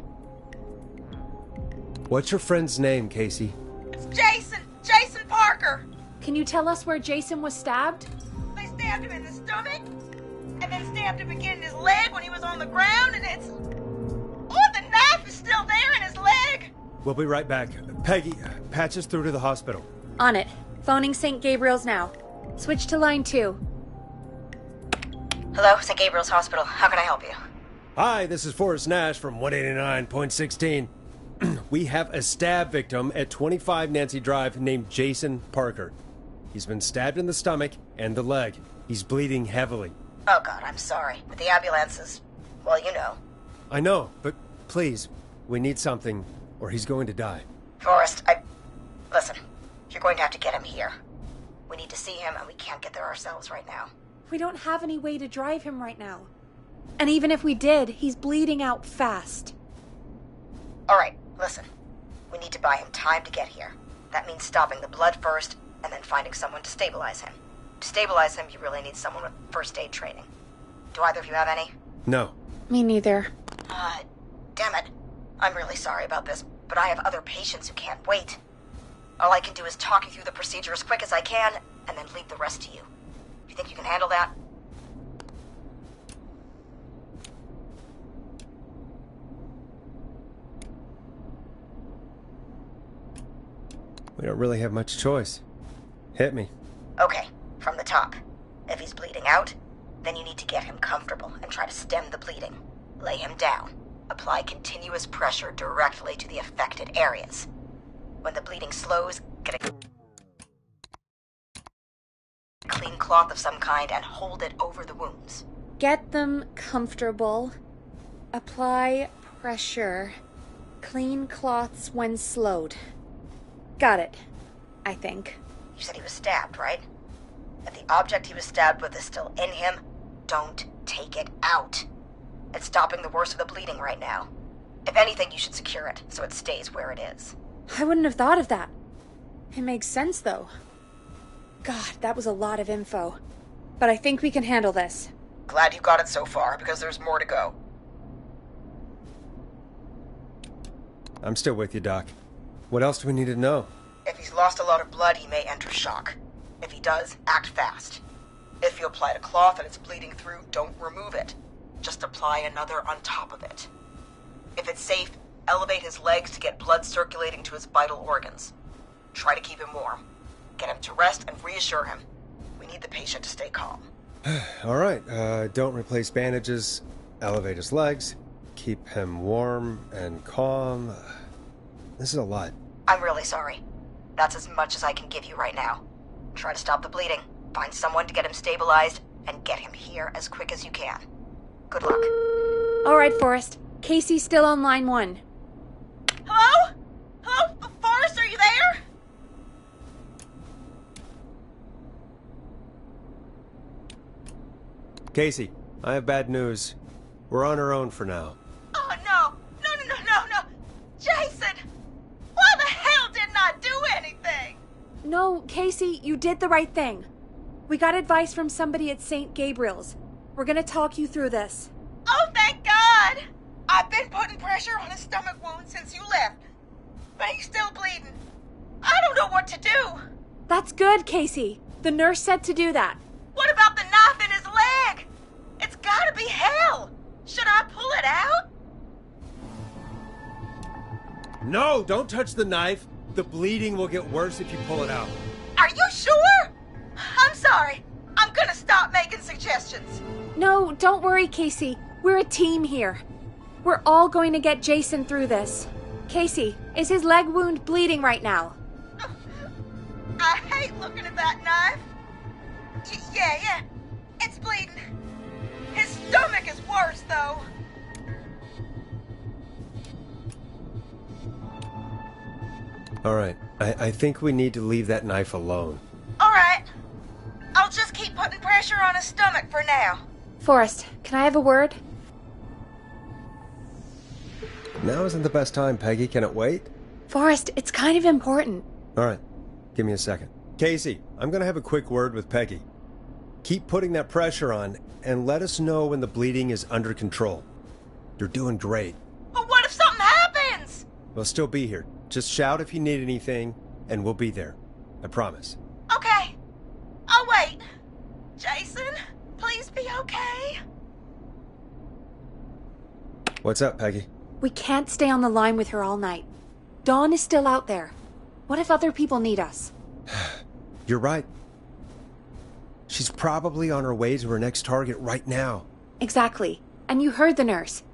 What's your friend's name, Casey? It's Jason Parker. Can you tell us where Jason was stabbed? They stabbed him in the stomach, and then stabbed him again in his leg when he was on the ground, and it's... Oh, the knife is still there in his leg. We'll be right back. Peggy, patch us through to the hospital. On it. Phoning St. Gabriel's now. Switch to line 2. Hello, St. Gabriel's Hospital. How can I help you? Hi, this is Forrest Nash from 189.16. We have a stab victim at 25 Nancy Drive named Jason Parker. He's been stabbed in the stomach and the leg. He's bleeding heavily. Oh, God, I'm sorry. But the ambulance is... well, you know. I know, but please, we need something, or he's going to die. Forrest, Listen, you're going to have to get him here. We need to see him, and we can't get there ourselves right now. We don't have any way to drive him right now. And even if we did, he's bleeding out fast. All right, listen. We need to buy him time to get here. That means stopping the blood first, and then finding someone to stabilize him. To stabilize him, you really need someone with first aid training. Do either of you have any? No. Me neither. Damn it. I'm really sorry about this, but I have other patients who can't wait. All I can do is talk you through the procedure as quick as I can, and then leave the rest to you. You think you can handle that? We don't really have much choice. Hit me. Okay, from the top. If he's bleeding out, then you need to get him comfortable and try to stem the bleeding. Lay him down. Apply continuous pressure directly to the affected areas. When the bleeding slows, get a clean cloth of some kind and hold it over the wounds. Get them comfortable. Apply pressure. Clean cloths when slowed. Got it, I think. You said he was stabbed, right? If the object he was stabbed with is still in him, don't take it out. It's stopping the worst of the bleeding right now. If anything, you should secure it so it stays where it is. I wouldn't have thought of that. It makes sense, though. God, that was a lot of info. But I think we can handle this. Glad you got it so far, because there's more to go. I'm still with you, Doc. What else do we need to know? If he's lost a lot of blood, he may enter shock. If he does, act fast. If you applied a cloth and it's bleeding through, don't remove it. Just apply another on top of it. If it's safe, elevate his legs to get blood circulating to his vital organs. Try to keep him warm. Get him to rest and reassure him. We need the patient to stay calm. All right, don't replace bandages. Elevate his legs. Keep him warm and calm. This is a lot. I'm really sorry. That's as much as I can give you right now. Try to stop the bleeding. Find someone to get him stabilized, and get him here as quick as you can. Good luck. All right, Forrest. Casey's still on line 1. Hello? Hello? Forrest, are you there? Casey, I have bad news. We're on our own for now. Oh, no. No. Jason! Why the hell didn't I do anything? No, Casey, you did the right thing. We got advice from somebody at St. Gabriel's. We're gonna talk you through this. Oh, thank God! I've been putting pressure on his stomach wound since you left, but he's still bleeding. I don't know what to do. That's good, Casey. The nurse said to do that. What about the knife in his leg? It's gotta be hell. Should I pull it out? No, don't touch the knife. The bleeding will get worse if you pull it out. Are you sure? I'm sorry. I'm gonna stop making suggestions. No, don't worry, Casey. We're a team here. We're all going to get Jason through this. Casey, is his leg wound bleeding right now? I hate looking at that knife. Yeah. It's bleeding. His stomach is worse, though. All right, I think we need to leave that knife alone. All right. I'll just keep putting pressure on his stomach for now. Forrest, can I have a word? Now isn't the best time, Peggy. Can it wait? Forrest, it's kind of important. All right, give me a second. Casey, I'm going to have a quick word with Peggy. Keep putting that pressure on and let us know when the bleeding is under control. You're doing great. But what if something happens? We'll still be here. Just shout if you need anything, and we'll be there. I promise. Okay. I'll wait. Jason, please be okay. What's up, Peggy? We can't stay on the line with her all night. Dawn is still out there. What if other people need us? You're right. She's probably on her way to her next target right now. Exactly. And you heard the nurse.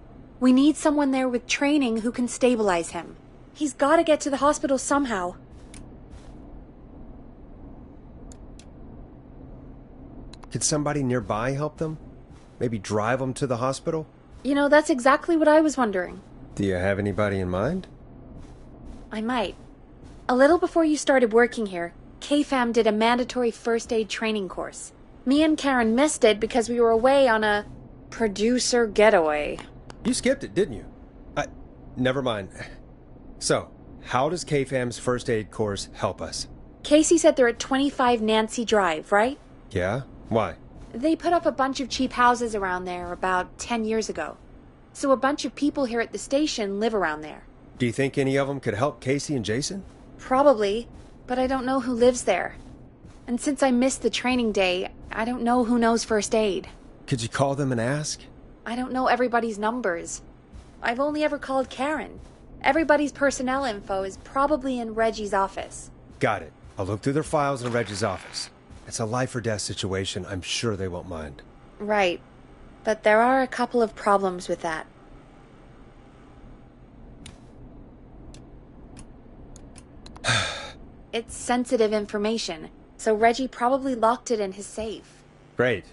We need someone there with training who can stabilize him. He's got to get to the hospital somehow. Could somebody nearby help them? Maybe drive them to the hospital? You know, that's exactly what I was wondering. Do you have anybody in mind? I might. A little before you started working here, KFAM did a mandatory first aid training course. Me and Karen missed it because we were away on a producer getaway. You skipped it, didn't you? Never mind. So, how does KFAM's first aid course help us? Casey said they're at 25 Nancy Drive, right? Yeah? Why? They put up a bunch of cheap houses around there about 10 years ago. So a bunch of people here at the station live around there. Do you think any of them could help Casey and Jason? Probably, but I don't know who lives there. And since I missed the training day, I don't know who knows first aid. Could you call them and ask? I don't know everybody's numbers. I've only ever called Karen. Everybody's personnel info is probably in Reggie's office. Got it. I'll look through their files in Reggie's office. It's a life or death situation. I'm sure they won't mind. Right. But there are a couple of problems with that. It's sensitive information, so Reggie probably locked it in his safe. Great.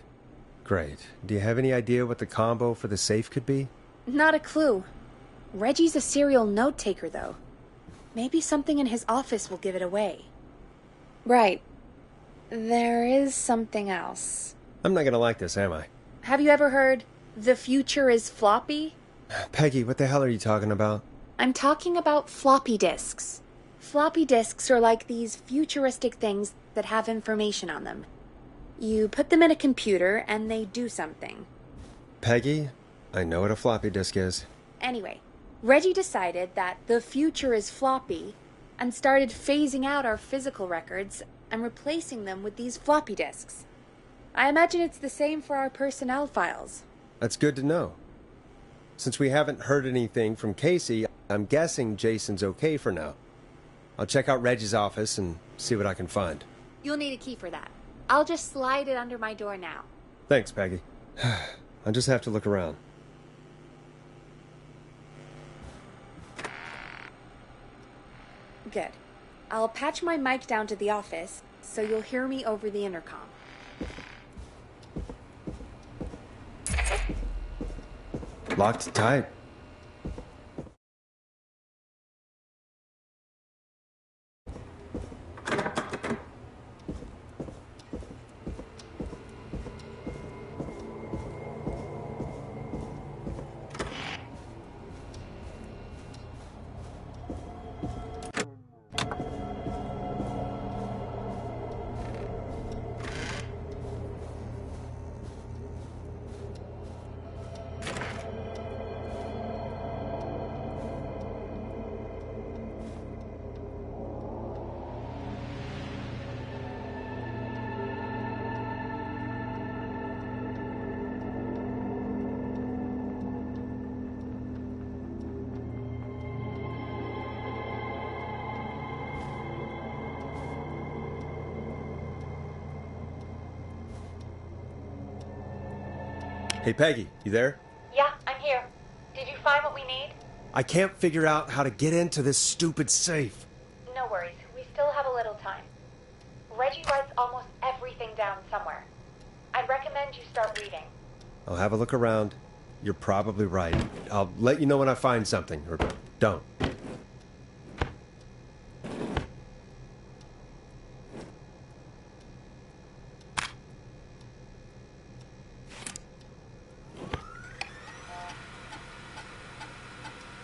Do you have any idea what the combo for the safe could be? Not a clue. Reggie's a serial note-taker, though. Maybe something in his office will give it away. Right. There is something else. I'm not gonna like this, am I? Have you ever heard, "The future is floppy"? Peggy, what the hell are you talking about? I'm talking about floppy disks. Floppy disks are like these futuristic things that have information on them. You put them in a computer and they do something. Peggy, I know what a floppy disk is. Anyway, Reggie decided that the future is floppy and started phasing out our physical records and replacing them with these floppy disks. I imagine it's the same for our personnel files. That's good to know. Since we haven't heard anything from Casey, I'm guessing Jason's okay for now. I'll check out Reggie's office and see what I can find. You'll need a key for that. I'll just slide it under my door now. Thanks, Peggy. I just have to look around. Good. I'll patch my mic down to the office, so you'll hear me over the intercom. Locked tight. Hey, Peggy, you there? Yeah, I'm here. Did you find what we need? I can't figure out how to get into this stupid safe. No worries. We still have a little time. Reggie writes almost everything down somewhere. I'd recommend you start reading. I'll have a look around. You're probably right. I'll let you know when I find something, or don't.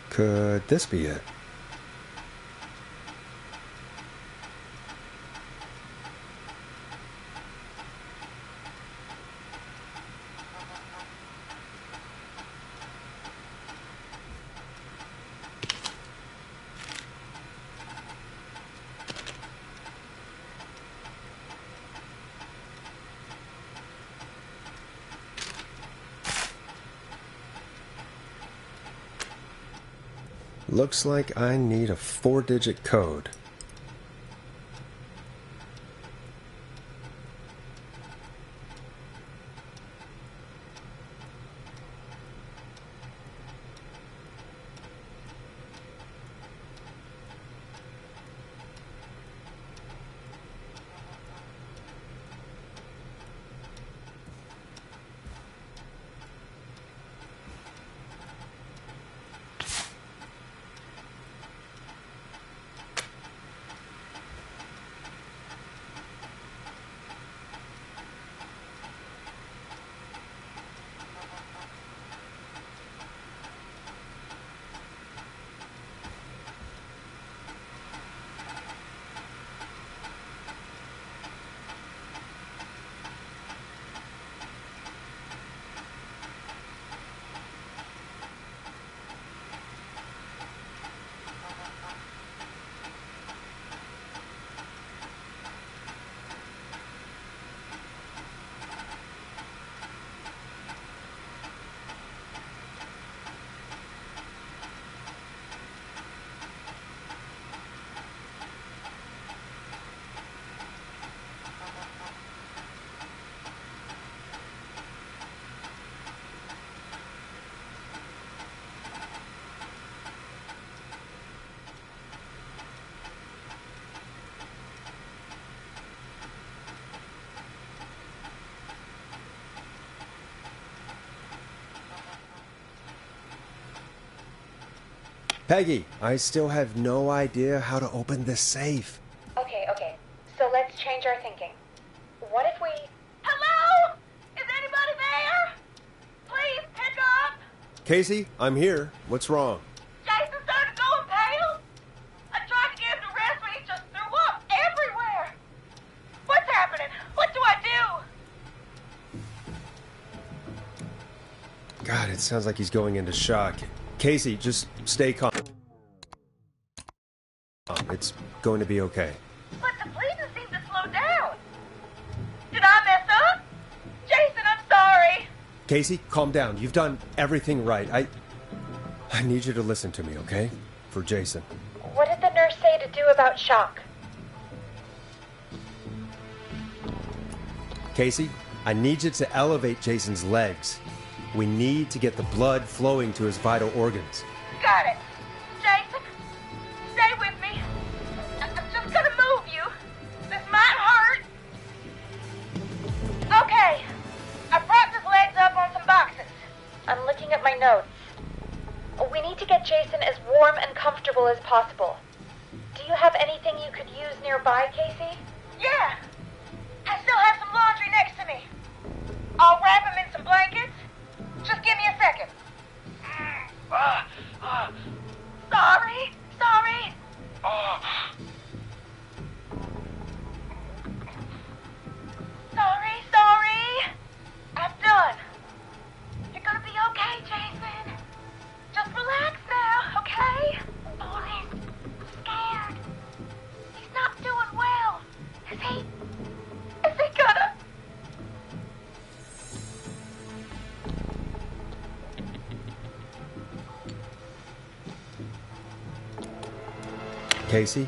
Could this be it? Looks like I need a 4-digit code. Peggy, I still have no idea how to open this safe. Okay. So let's change our thinking. What if we... Hello? Is anybody there? Please pick up. Casey, I'm here. What's wrong? Jason started going pale. I tried to get him to rest, but he just threw up everywhere. What's happening? What do I do? God, it sounds like he's going into shock. Casey, just stay calm. It's going to be okay. But the breathing seemed to slow down. Did I mess up? Casey, calm down. You've done everything right. I need you to listen to me, okay? For Jason. What did the nurse say to do about shock? Casey, I need you to elevate Jason's legs. We need to get the blood flowing to his vital organs. Got it. Jason, stay with me. I'm just gonna move you. This might hurt. Okay. I propped his legs up on some boxes. I'm looking at my notes. We need to get Jason as warm and comfortable as possible. Do you have anything you could use nearby, Casey? Yeah. I still have some laundry next to me. I'll wrap him in some blankets. Just give me a second. Sorry. Sorry. I'm done. You're gonna be okay, Jason. Just relax now, okay? Boris, I'm scared. He's not doing well. Is he gonna... Casey,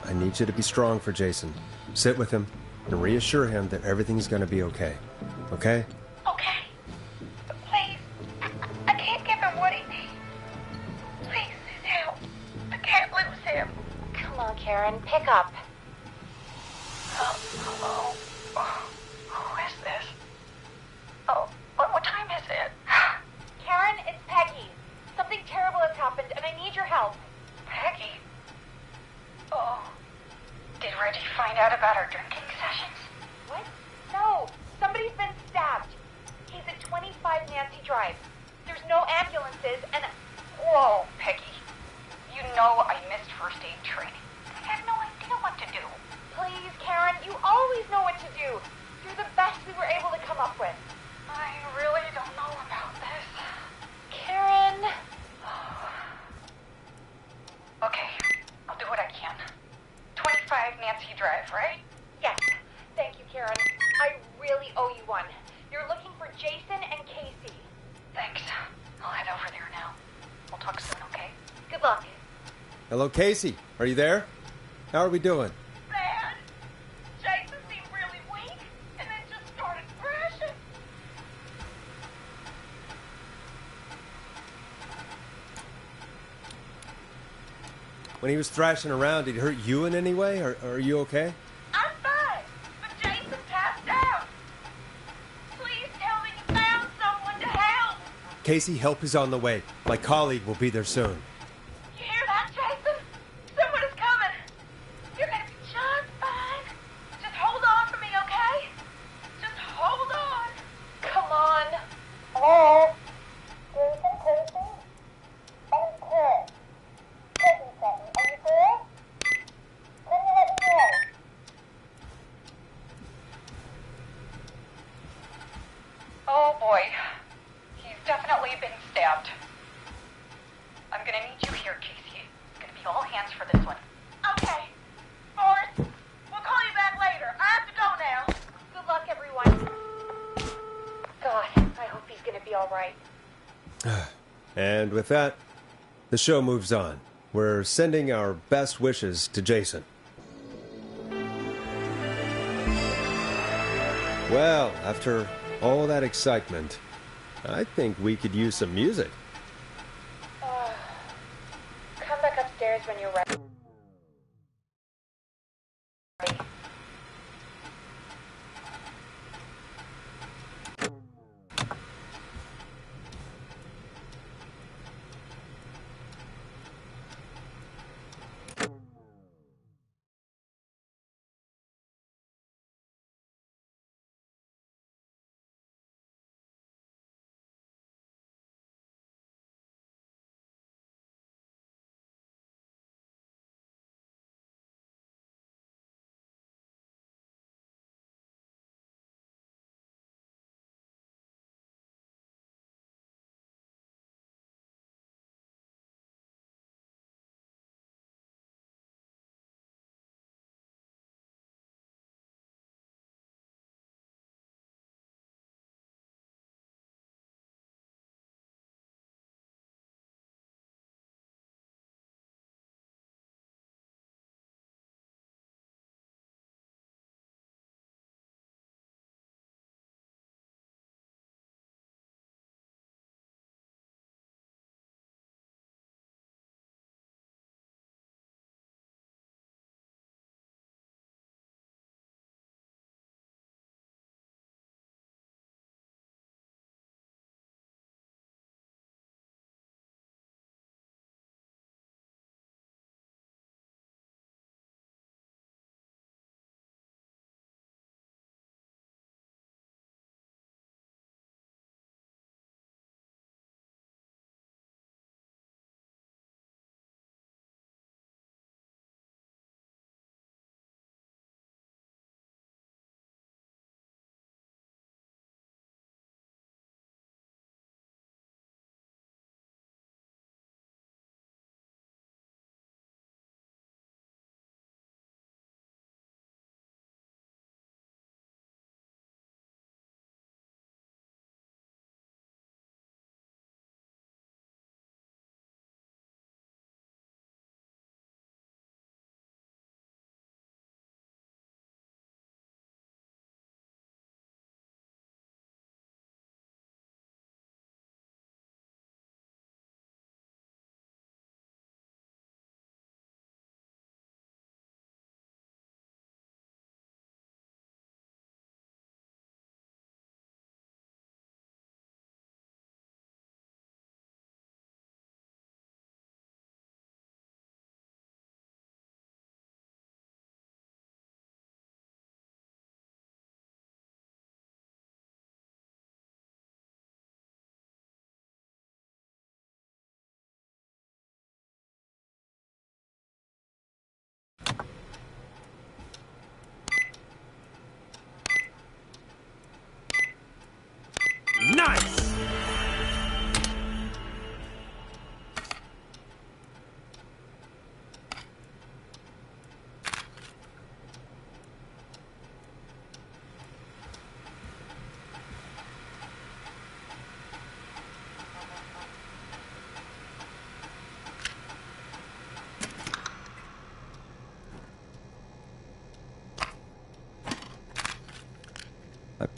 I need you to be strong for Jason. Sit with him and reassure him that everything's going to be okay. Okay? Okay. But please, I can't give him what he needs. Please, help. I can't lose him. Come on, Karen, pick up. Hello? Who is this? Oh, what time is it? Karen, it's Peggy. Something terrible has happened, and I need your help. Peggy? Oh, did Reggie find out about our drinking sessions? What? No, somebody's been stabbed. He's at 25 Nancy Drive. There's no ambulances, and... Whoa, Peggy. You know I missed first aid training. I have no idea what to do. Please, Karen, you always know what to do. You're the best we were able to come up with. I really don't know about this. Karen... Okay, I'll do what I can. 25 Nancy Drive, right? Yes. Thank you, Karen. I really owe you one. You're looking for Jason and Casey. Thanks. I'll head over there now. We'll talk soon, okay? Good luck. Hello, Casey. Are you there? How are we doing? Bad. Jason seemed really weak, and then just started crashing. When he was thrashing around, did he hurt you in any way? Or are you okay? I'm fine, but Jason passed out. Please tell me you found someone to help. Casey, help is on the way. My colleague will be there soon. You hear that, Jason? Someone is coming. You're gonna be just fine. Just hold on for me, okay? Just hold on. Come on. Hello? Jason, Casey? I'm Karen. Casey sent me. Are you there? Can you let me know? Oh boy. He's definitely been stabbed. I'm gonna need you here, Casey. It's gonna be all hands for this one. Okay. Forrest, we'll call you back later. I have to go now. Good luck, everyone. God, I hope he's gonna be all right. And with that, the show moves on. We're sending our best wishes to Jason. Well, after all that excitement, I think we could use some music. Come back upstairs when you're ready.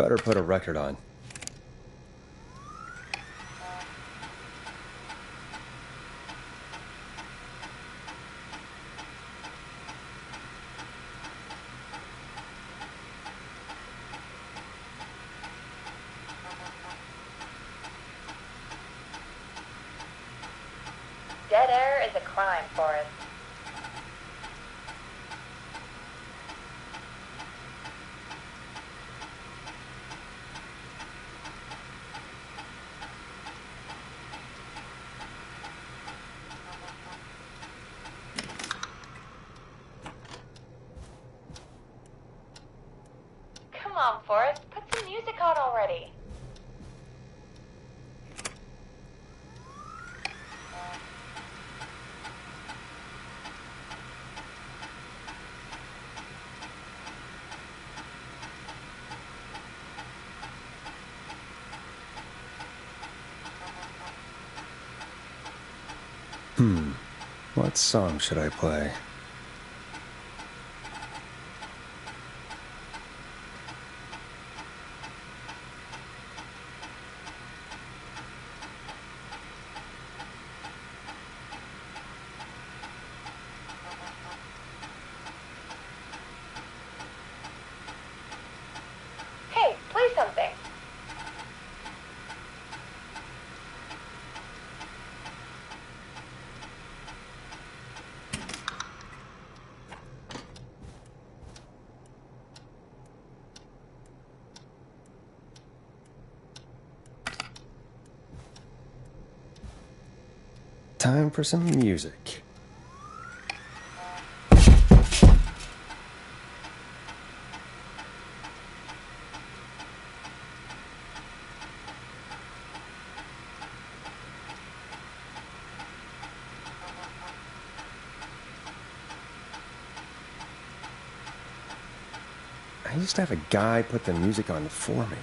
better put a record on. Dead air is a crime, Forrest. Come on, Forrest, put some music on already. What song should I play? Hey, play something. Time for some music. I used to have a guy put the music on for me.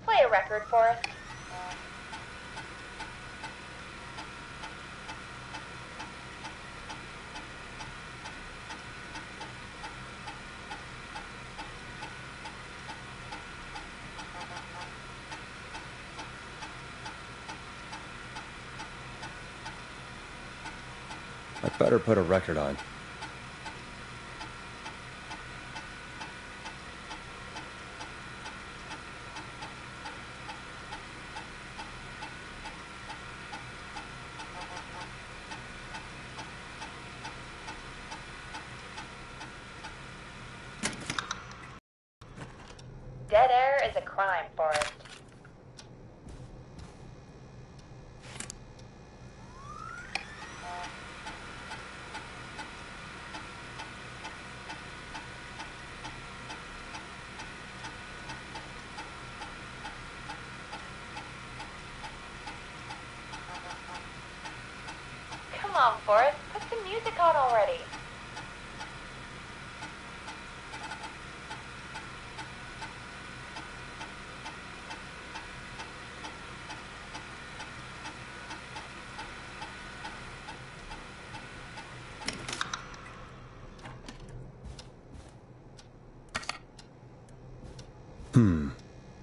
Play a record, Forrest. I better put a record on. Dead air is a crime, Forrest. Come on, Forrest, put some music on already.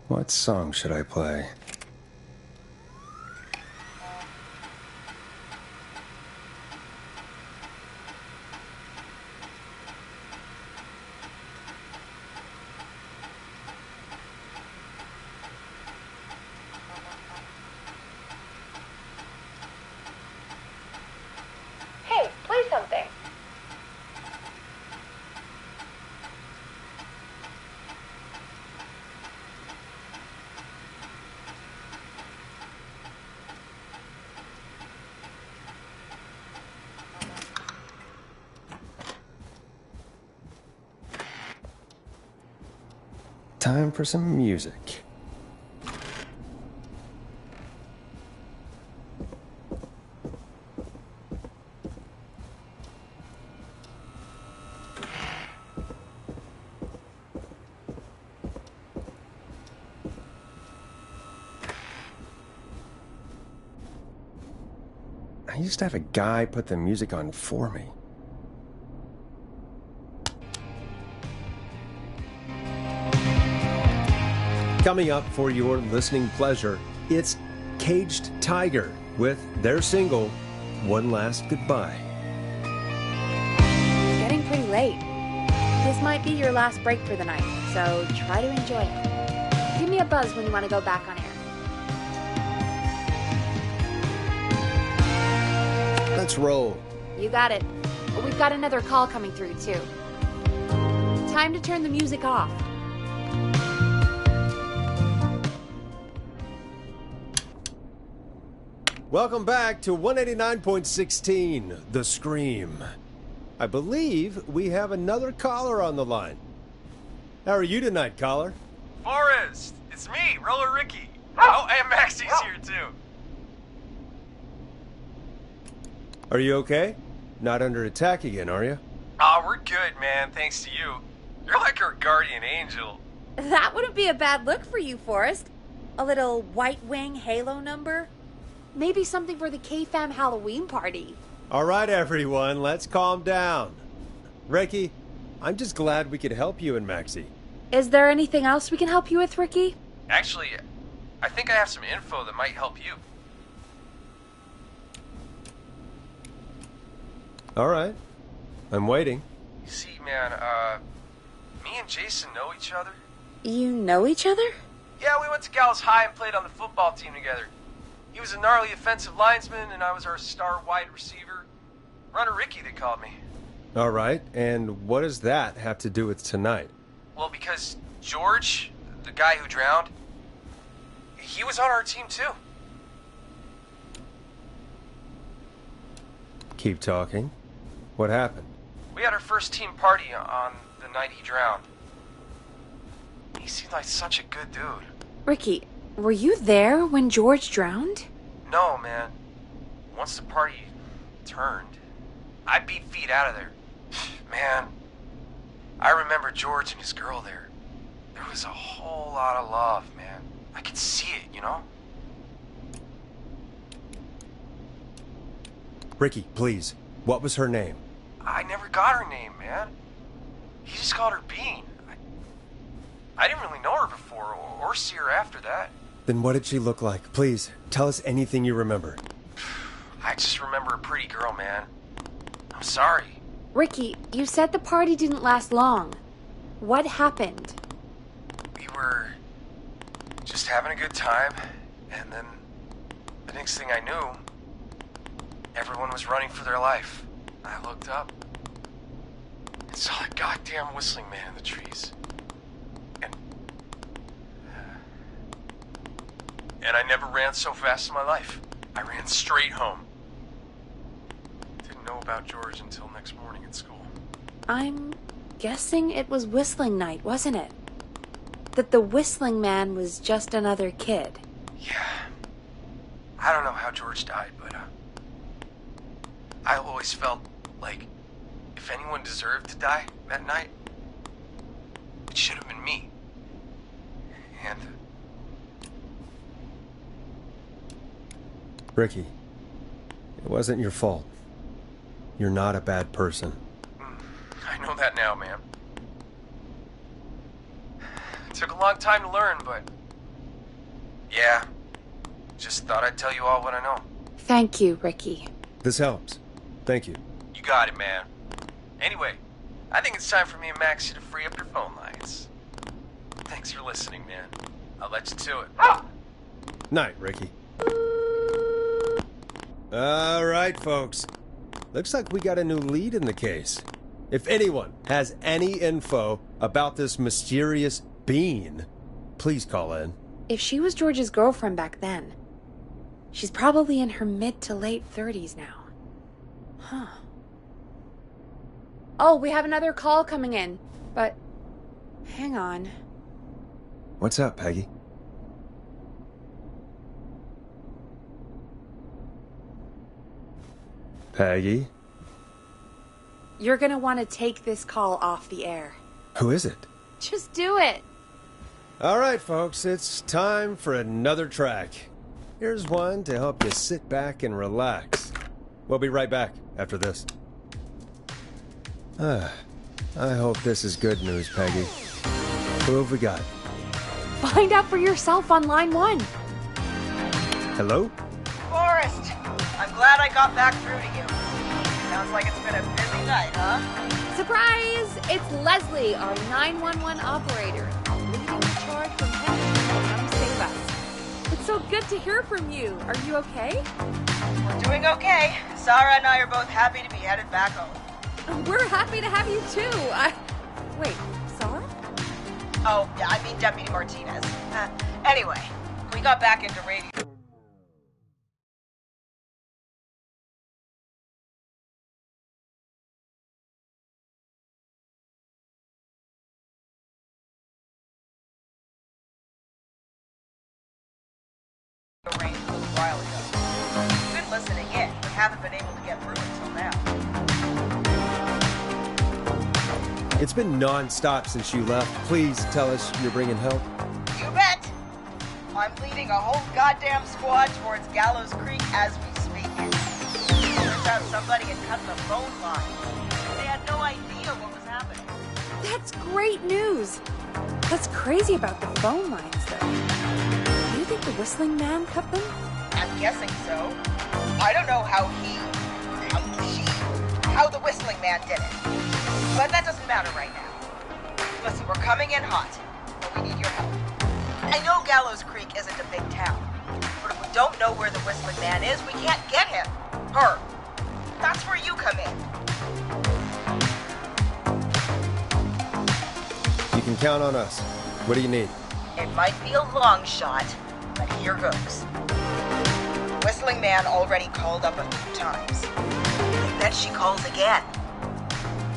What song should I play? Hey, play something. Time for some music. I used to have a guy put the music on for me. Coming up for your listening pleasure, it's Caged Tiger with their single, One Last Goodbye. It's getting pretty late. This might be your last break for the night, so try to enjoy it. Give me a buzz when you want to go back on air. Let's roll. You got it. We've got another call coming through, too. Time to turn the music off. Welcome back to 189.16, The Scream. I believe we have another caller on the line. How are you tonight, caller? Forrest, it's me, Roller Ricky. Oh, and Maxie's here too. Are you okay? Not under attack again, are you? Oh, we're good, man, thanks to you. You're like our guardian angel. That wouldn't be a bad look for you, Forrest. A little White Wing Halo number? Maybe something for the K-Fam Halloween party. All right, everyone, let's calm down. Ricky, I'm just glad we could help you and Maxie. Is there anything else we can help you with, Ricky? Actually, I think I have some info that might help you. All right, I'm waiting. You see, man, me and Jason know each other. You know each other? Yeah, we went to Gallows High and played on the football team together. He was a gnarly offensive linesman, and I was our star wide receiver. Runner Ricky, they called me. All right, and what does that have to do with tonight? Well, because George, the guy who drowned, he was on our team too. Keep talking. What happened? We had our first team party on the night he drowned. He seemed like such a good dude. Ricky, were you there when George drowned? No, man. Once the party turned, I beat feet out of there. Man, I remember George and his girl there. There was a whole lot of love, man. I could see it, you know? Ricky, please. What was her name? I never got her name, man. He just called her Bean. I didn't really know her before or see her after that. Then what did she look like? Please, tell us anything you remember. I just remember a pretty girl, man. I'm sorry. Ricky, you said the party didn't last long. What happened? We were just having a good time, and then the next thing I knew, everyone was running for their life. I looked up and saw that goddamn whistling man in the trees. And I never ran so fast in my life. I ran straight home. Didn't know about George until next morning at school. I'm guessing it was whistling night, wasn't it? That the whistling man was just another kid. Yeah. I don't know how George died, but I always felt like if anyone deserved to die that night, it should have been me. And Ricky, it wasn't your fault. You're not a bad person. I know that now, man. It took a long time to learn, but yeah, just thought I'd tell you all what I know. Thank you, Ricky. This helps. Thank you. You got it, man. Anyway, I think it's time for me and Maxie to free up your phone lines. Thanks for listening, man. I'll let you to it. Night, Ricky. All right, folks. Looks like we got a new lead in the case. If anyone has any info about this mysterious being, please call in. If she was George's girlfriend back then, she's probably in her mid to late 30s now. Huh. Oh, we have another call coming in, but hang on. What's up, Peggy? Peggy? You're gonna want to take this call off the air. Who is it? Just do it. All right, folks, it's time for another track. Here's one to help you sit back and relax. We'll be right back after this. I hope this is good news, Peggy. Who have we got? Find out for yourself on line 1. Hello? Forrest, I'm glad I got back through to you. Sounds like it's been a busy night, huh? Surprise! It's Leslie, our 911 operator, leading the charge from Henry to come save us. It's so good to hear from you. Are you okay? We're doing okay. Sarah and I are both happy to be headed back home. We're happy to have you too. Wait, Sarah? Oh, yeah, I mean Deputy Martinez. Anyway, we got back into radio. Arranged a little while ago. We've been listening in, but haven't been able to get through until now. It's been non-stop since you left. Please tell us you're bringing help. You bet! I'm leading a whole goddamn squad towards Gallows Creek as we speak. Turns out somebody had cut the phone line. They had no idea what was happening. That's great news. That's crazy about the phone lines, though. Do you think the whistling man cut them? I'm guessing so. I don't know how the whistling man did it. But that doesn't matter right now. Listen, we're coming in hot, but we need your help. I know Gallows Creek isn't a big town, but if we don't know where the whistling man is, we can't get him. Her. That's where you come in. You can count on us. What do you need? It might be a long shot, but here goes. Whistling man already called up a few times. I bet she calls again.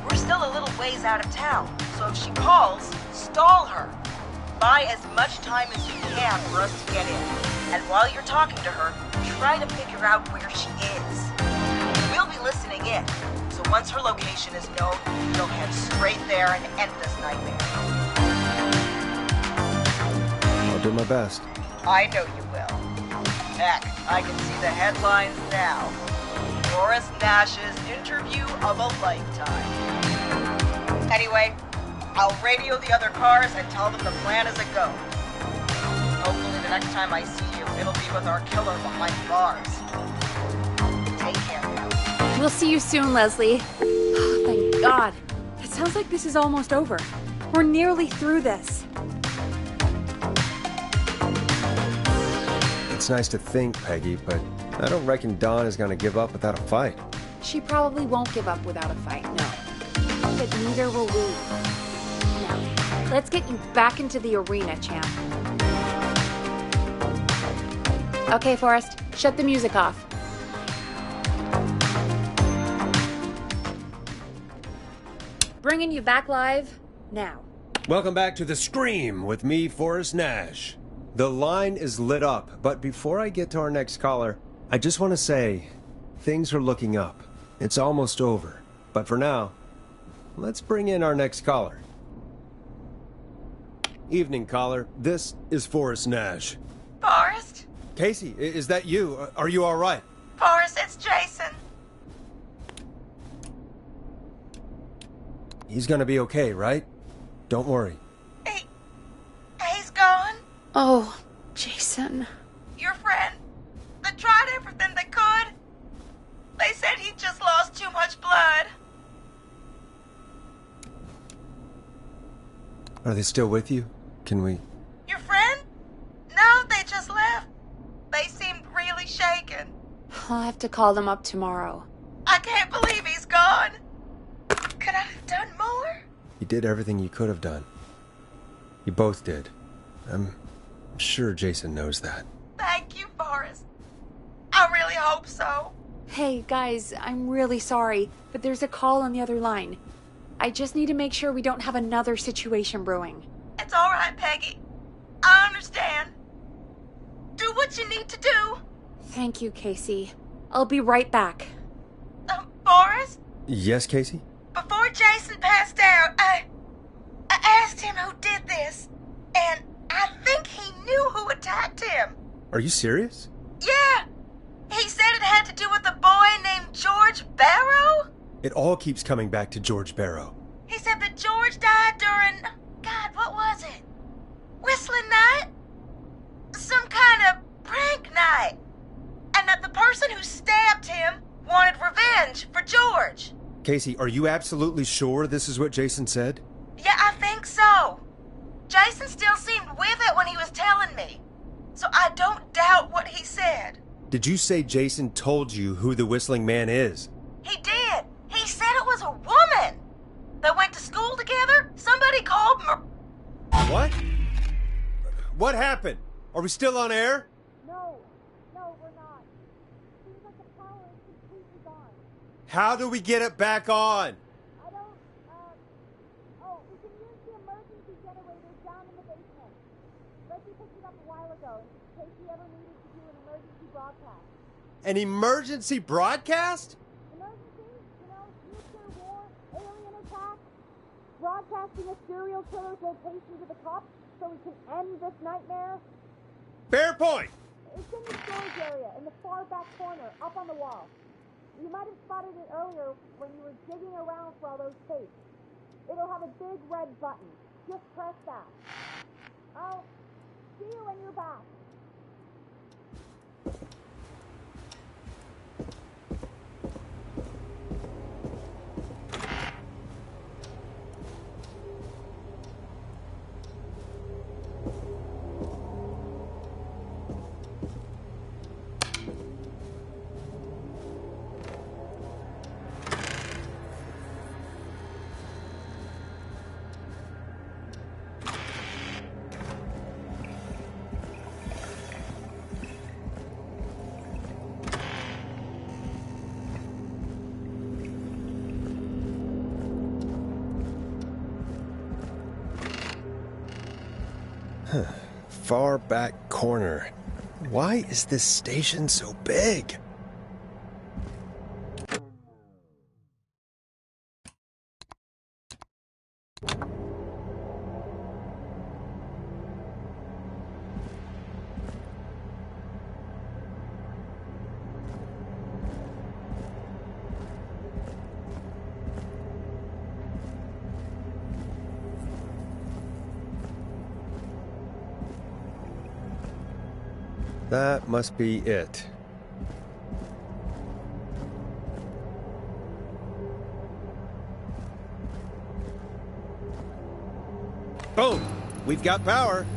We're still a little ways out of town, so if she calls, stall her. Buy as much time as you can for us to get in. And while you're talking to her, try to figure out where she is. We'll be listening in, so once her location is known, you'll head straight there and end this nightmare. I'll do my best. I know you will. Heck, I can see the headlines now. Forrest Nash's interview of a lifetime. Anyway, I'll radio the other cars and tell them the plan is a go. Hopefully the next time I see you, it'll be with our killer behind bars. Take care now. We'll see you soon, Leslie. Oh, thank God. It sounds like this is almost over. We're nearly through this. It's nice to think, Peggy, but I don't reckon Dawn is going to give up without a fight. She probably won't give up without a fight, no. But neither will we. Now, let's get you back into the arena, champ. Okay, Forrest, shut the music off. Bringing you back live now. Welcome back to The Scream with me, Forrest Nash. The line is lit up, but before I get to our next caller, I just want to say, things are looking up. It's almost over. But for now, let's bring in our next caller. Evening, caller. This is Forrest Nash. Forrest? Casey, is that you? Are you all right? Forrest, it's Jason. He's gonna be okay, right? Don't worry. He's gone? Oh, Jason. Your friend. They tried everything they could. They said he just lost too much blood. Are they still with you? Can we... Your friend? No, they just left. They seemed really shaken. I'll have to call them up tomorrow. I can't believe he's gone. Could I have done more? You did everything you could have done. You both did. I'm sure Jason knows that. Thank you, Forrest. I really hope so. Hey, guys, I'm really sorry, but there's a call on the other line. I just need to make sure we don't have another situation brewing. It's all right, Peggy. I understand. Do what you need to do. Thank you, Casey. I'll be right back. Forrest? Yes, Casey? Before Jason passed out, I asked him who did this, and I think he knew who attacked him. Are you serious? Yeah. He said it had to do with a boy named George. Barrow? It all keeps coming back to George Barrow. He said that George died during... God, what was it? Whistling night? Some kind of prank night. And that the person who stabbed him wanted revenge for George. Casey, are you absolutely sure this is what Jason said? Yeah, I think so. Jason still seemed with it when he was telling me. So I don't doubt what he said. Did you say Jason told you who the Whistling Man is? He did. He said it was a woman. They went to school together. Somebody called What? What happened? Are we still on air? No, we're not. Seems like the power is completely gone. How do we get it back on? I don't, we can use the emergency generator down in the basement. Reggie picked it up a while ago in case we ever needed to do an emergency broadcast. An emergency broadcast? Emergency? Nuclear war, alien attack, broadcasting a serial killer's location to the cops so we can end this nightmare. Fair point. It's in the storage area, in the far back corner, up on the wall. You might have spotted it earlier when you were digging around for all those tapes. It'll have a big red button. Just press that. I'll see you when you're back. Far back corner. Why is this station so big? That must be it. Boom! We've got power.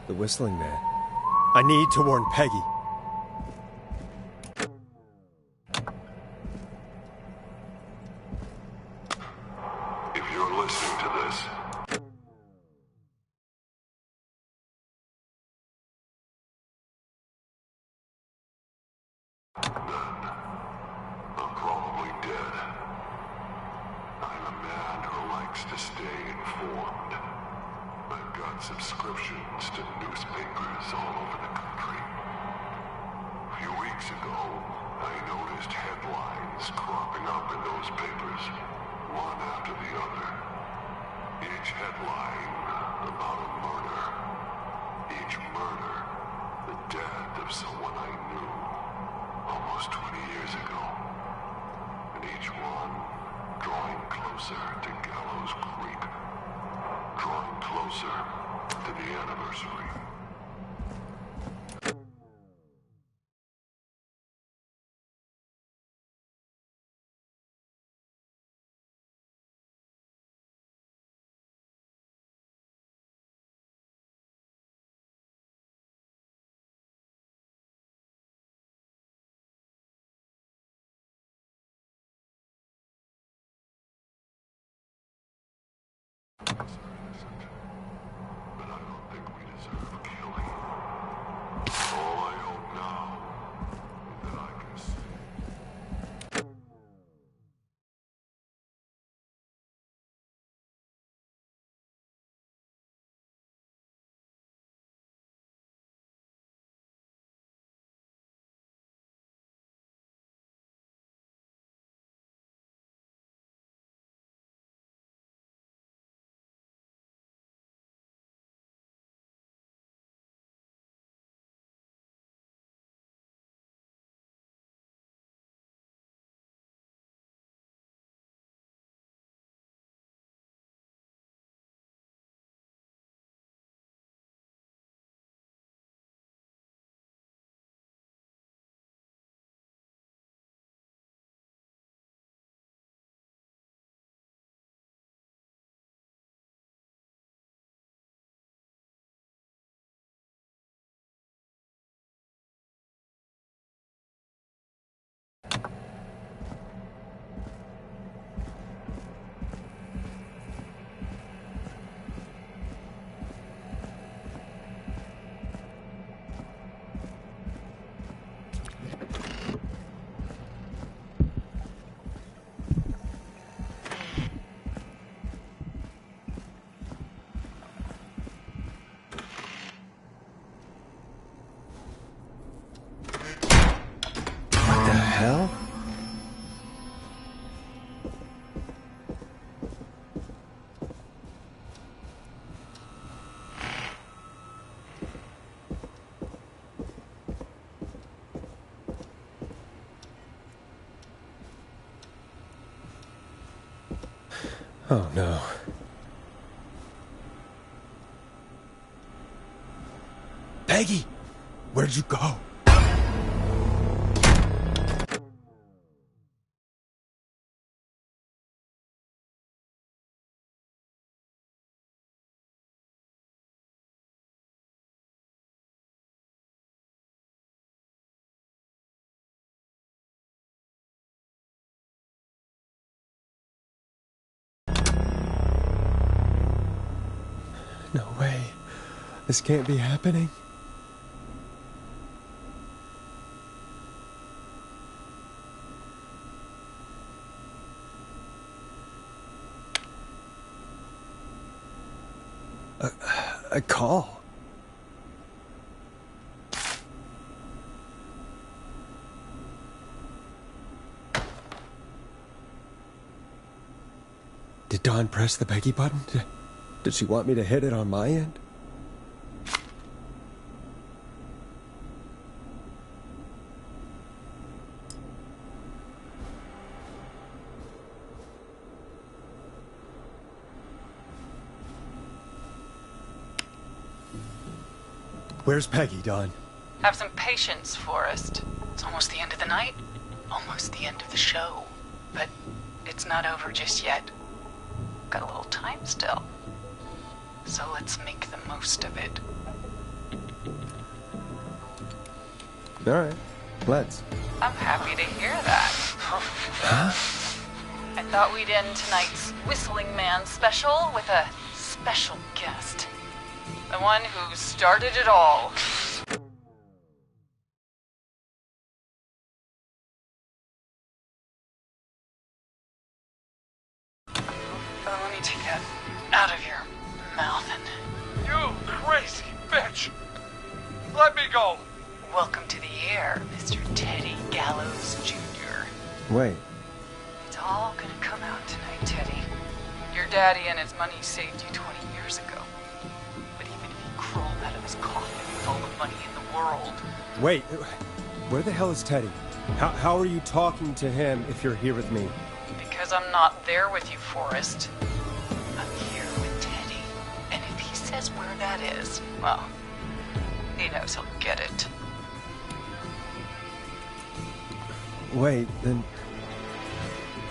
The whistling man. I need to warn Peggy. If you're listening to this, I'm probably dead. I'm a man who likes to stay informed. I've got subscriptions to newspapers all over the country. A few weeks ago, I noticed headlines cropping up in those papers, one after the other. Each headline about a murder. Each murder, the death of someone I knew almost 20 years ago. And each one drawing closer to Gallows Creek. Drawing closer to the anniversary. But I don't think we deserve killing. All I hope now is that I can see. What the hell? Oh no. Peggy! Where'd you go? No way. This can't be happening. A call. Did Dawn press the Peggy button? Did she want me to hit it on my end? Where's Peggy, Dawn? Have some patience, Forrest. It's almost the end of the night. Almost the end of the show. But it's not over just yet. Got a little time still. So let's make the most of it. All right, let's. I'm happy to hear that. Huh? I thought we'd end tonight's Whistling Man special with a special guest. The one who started it all. Let me take that out of your mouth and... You crazy bitch! Let me go! Welcome to the air, Mr. Teddy Gallows Jr. Wait. It's all gonna come out tonight, Teddy. Your daddy and his money saved you 20 years ago. But even if he crawled out of his coffin with all the money in the world... Wait, where the hell is Teddy? How are you talking to him if you're here with me? Because I'm not there with you, Forrest. I'm here with Teddy. And if he says where that is, well, he knows he'll get it. Wait, then...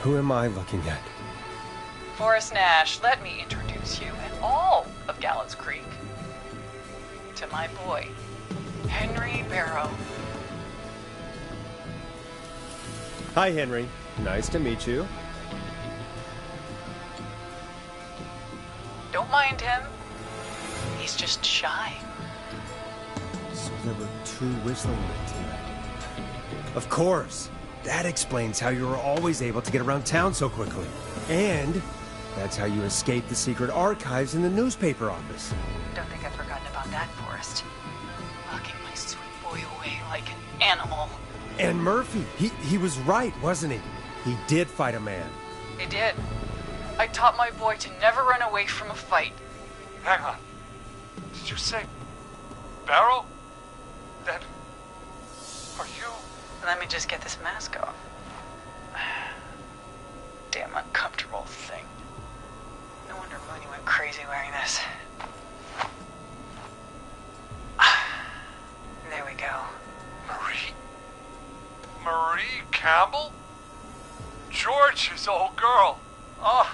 Who am I looking at? Forrest Nash, let me introduce you and all of Gallows Creek to my boy, Henry Barrow. Hi, Henry. Nice to meet you. Don't mind him. He's just shy. So there were 2 whistling men tonight. Of course. That explains how you were always able to get around town so quickly. And that's how you escaped the secret archives in the newspaper office. Don't think I've forgotten about that, Forrest. Locking my sweet boy away like an animal. And Murphy, he was right, wasn't he? He did fight a man. He did. I taught my boy to never run away from a fight. Hang on. Did you say Barrow? Then... Are you... Let me just get this mask off. Damn uncomfortable thing. No wonder Mooney went crazy wearing this. There we go. Marie Campbell? George's old girl. Oh.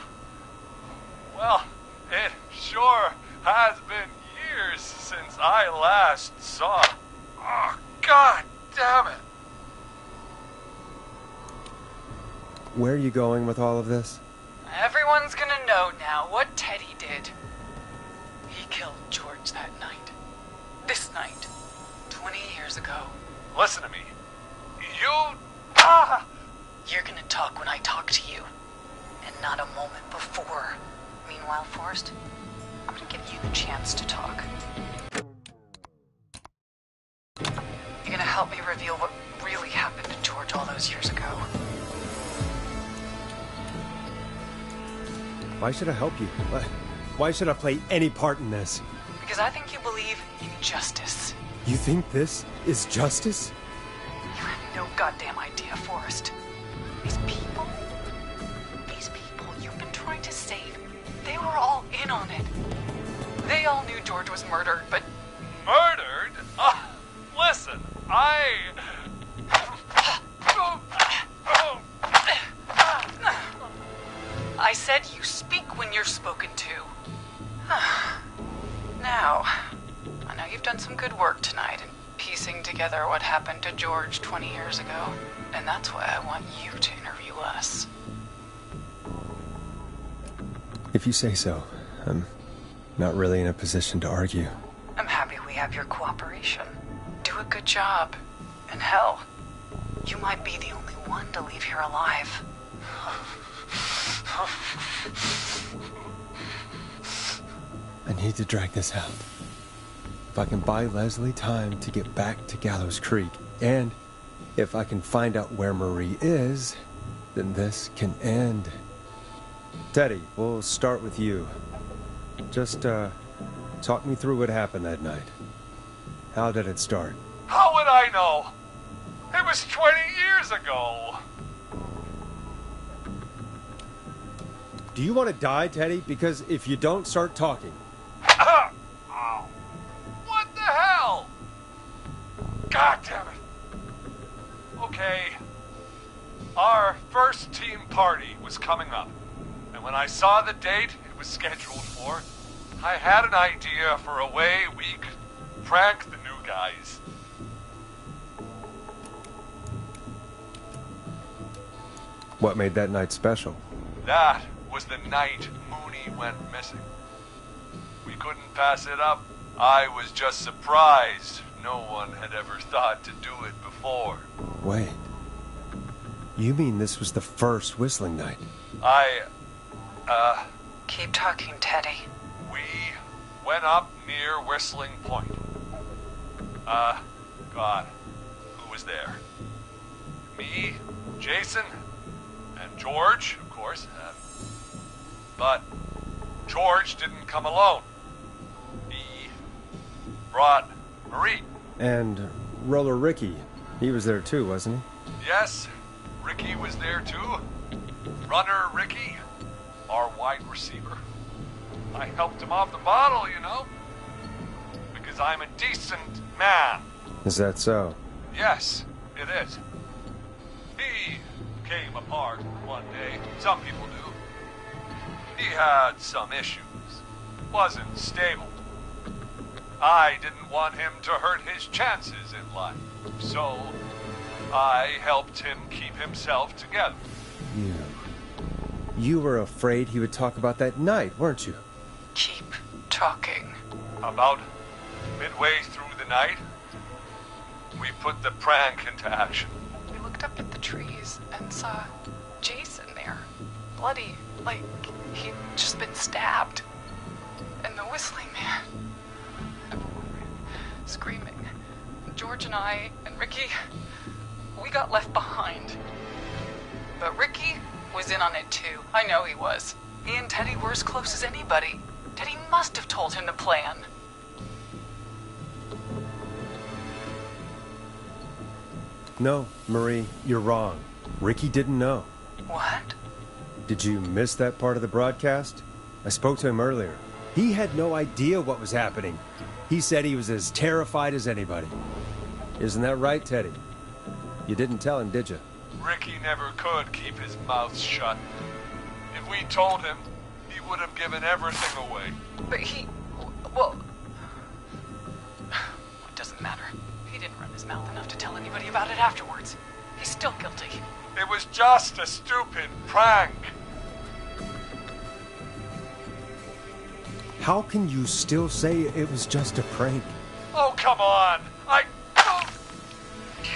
Well, it sure has been years since I last saw. Oh, God damn it. Where are you going with all of this? Everyone's gonna know now what Teddy did. He killed George that night. This night. 20 years ago. Listen to me. You... You're gonna talk when I talk to you. And not a moment before. Meanwhile, Forrest, I'm gonna give you the chance to talk. You're gonna help me reveal what really happened to George all those years ago. Why should I help you? Why should I play any part in this? Because I think you believe in justice. You think this is justice? You have no goddamn idea, Forrest. These people you've been trying to save, they were all in on it. They all knew George was murdered, but... Murdered? Listen, I said you speak when you're spoken to. Now, I know you've done some good work tonight in piecing together what happened to George 20 years ago, and that's why I want you to interview us. If you say so. I'm not really in a position to argue. I'm happy we have your cooperation. Do a good job. And hell, you might be the only one to leave here alive. I need to drag this out. If I can buy Leslie time to get back to Gallows Creek, and if I can find out where Marie is, then this can end. Teddy, we'll start with you. Just, talk me through what happened that night. How did it start? how would I know? It was 20 years ago. Do you want to die, Teddy? Because if you don't start talking... Oh. What the hell? God damn it. Okay. Our first team party was coming up. And when I saw the date it was scheduled for, I had an idea for a way we could prank the new guys. What made that night special? That was the night Mooney went missing. We couldn't pass it up. I was just surprised no one had ever thought to do it before. Wait. You mean this was the first whistling night? Keep talking, Teddy. We went up near Whistling Point. God, who was there? Me, Jason, and George, of course. But George didn't come alone. He brought Marie. And Roller Ricky. He was there too, wasn't he? Yes, Ricky was there too. Runner Ricky, our wide receiver. I helped him off the bottle, you know. Because I'm a decent man. Is that so? Yes, it is. He came apart one day. Some people do. He had some issues. Wasn't stable. I didn't want him to hurt his chances in life. So, I helped him keep himself together. You were afraid he would talk about that night, weren't you? Keep talking. About midway through the night, we put the prank into action. We looked up at the trees and saw Jason there. Bloody, like he'd just been stabbed. And the whistling man, screaming. George and I and Ricky, we got left behind. But Ricky was in on it too. I know he was. He and Teddy were as close as anybody. Teddy must have told him the plan. No, Marie, you're wrong. Ricky didn't know. What? Did you miss that part of the broadcast? I spoke to him earlier. He had no idea what was happening. He said he was as terrified as anybody. Isn't that right, Teddy? You didn't tell him, did you? Ricky never could keep his mouth shut. If we told him, he would have given everything away. But well, it doesn't matter. He didn't run his mouth enough to tell anybody about it afterwards. He's still guilty. It was just a stupid prank. How can you still say it was just a prank? Oh, come on.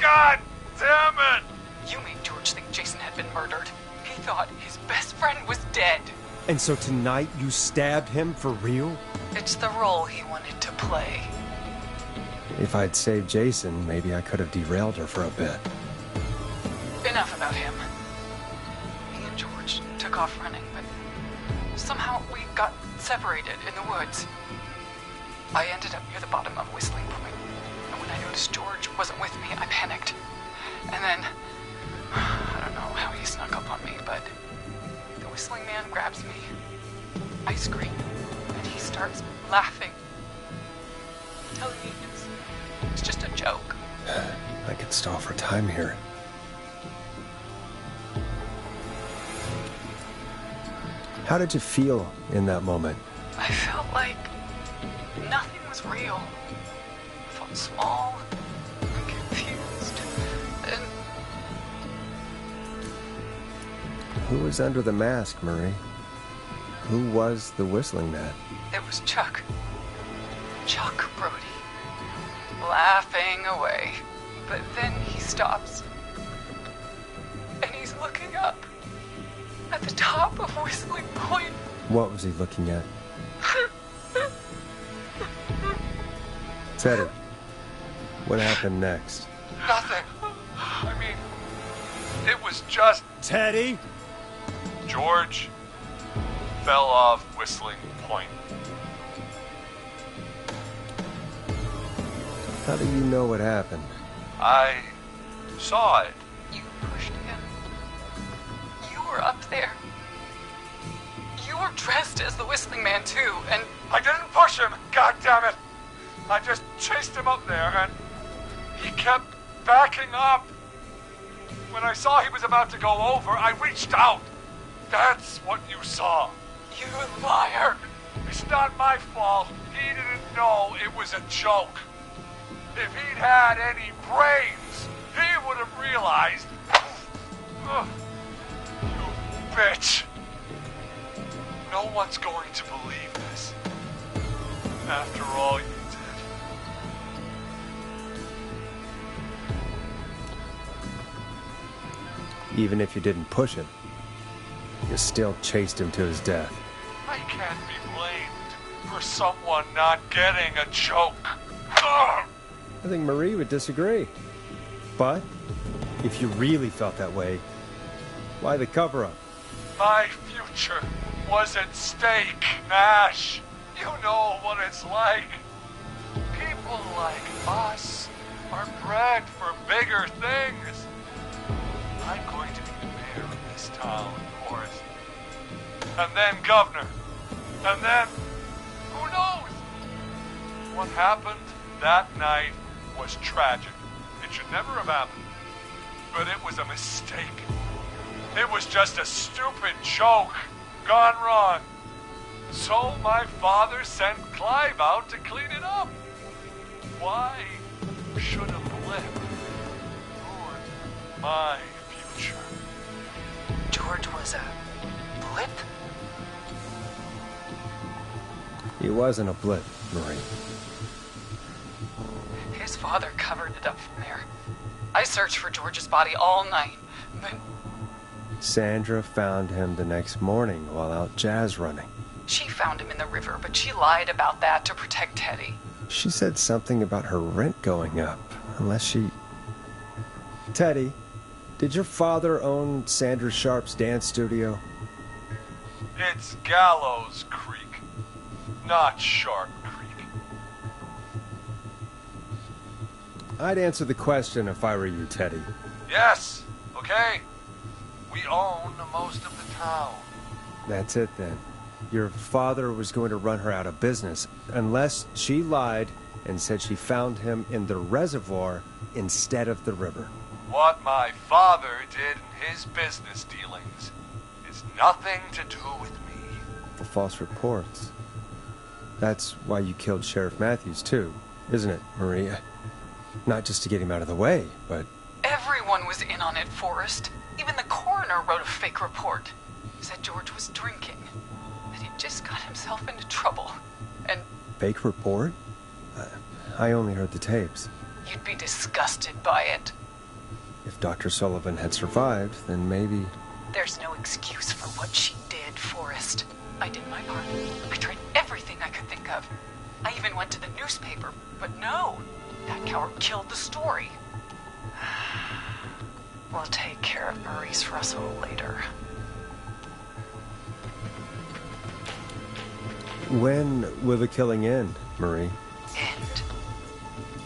God damn it! You made George think Jason had been murdered. He thought his best friend was dead. And so tonight you stabbed him for real? It's the role he wanted to play. If I'd saved Jason, maybe I could have derailed her for a bit. Enough about him. He and George took off running, but somehow we got separated in the woods. I ended up near the bottom of Whistling Point, and when I noticed George wasn't with me, I panicked. And then, I don't know how he snuck up on me, but the whistling man grabs me. I scream, and he starts laughing, telling me it's just a joke. I could stall for time here. How did you feel in that moment? I felt like nothing was real. I felt small and confused. And Who was under the mask, Marie? Who was the whistling man? it was Chuck. Chuck Brody. Laughing away. But then he stops. And he's looking up. At the top of Whistling Point. What was he looking at? Teddy, what happened next? Nothing. I mean, it was just... Teddy? George fell off Whistling Point. How do you know what happened? I saw it. You pushed him. You were up there. You were dressed as the Whistling Man too, and I didn't push him, God damn it! I just chased him up there, and he kept backing up. When I saw he was about to go over, I reached out. That's what you saw. you liar! It's not my fault. He didn't know it was a joke. If he'd had any brains, he would have realized. bitch! No one's going to believe this. After all you did. Even if you didn't push him, you still chased him to his death. I can't be blamed for someone not getting a joke. Ugh! I think Marie would disagree. But if you really felt that way, why the cover-up? My future was at stake, Nash. You know what it's like. People like us are bred for bigger things. I'm going to be the mayor of this town, Forrest. And then governor. And then, who knows? What happened that night was tragic. It should never have happened. But it was a mistake. It was just a stupid joke gone wrong. So my father sent Clive out to clean it up. Why should a blip ruin my future? George was a blip? He wasn't a blip, Marie. His father covered it up from there. I searched for George's body all night, but Sandra found him the next morning while out jazz running. she found him in the river, but she lied about that to protect Teddy. She said something about her rent going up, unless she... Teddy, did your father own Sandra Sharp's dance studio? It's Gallows Creek, not Sharp Creek. I'd answer the question if I were you, Teddy. Yes, okay. We own most of the town. That's it then. Your father was going to run her out of business, unless she lied and said she found him in the reservoir instead of the river. What my father did in his business dealings is nothing to do with me. The false reports. That's why you killed Sheriff Matthews, too, isn't it, Maria? Not just to get him out of the way, but... Everyone was in on it, Forrest. Even the coroner wrote a fake report. Said George was drinking. That he'd just got himself into trouble. And Fake report? I only heard the tapes. you'd be disgusted by it. If Dr. Sullivan had survived, then maybe... There's no excuse for what she did, Forrest. I did my part. I tried everything I could think of. I even went to the newspaper, but no. That coward killed the story. We'll take care of Maurice Russell later. When will the killing end, Marie? End?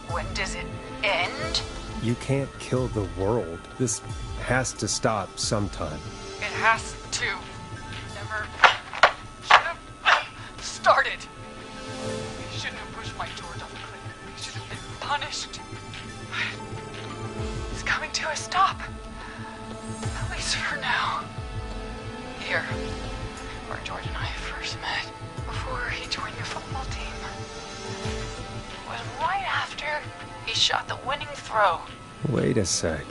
When does it end? You can't kill the world. This has to stop sometime. It has to. Never should have started. He shouldn't have pushed my George off the cliff. He should have been punished. It's coming to a stop. At least for now. Here, where George and I first met, before he joined your football team. Was right after he shot the winning throw. Wait a sec.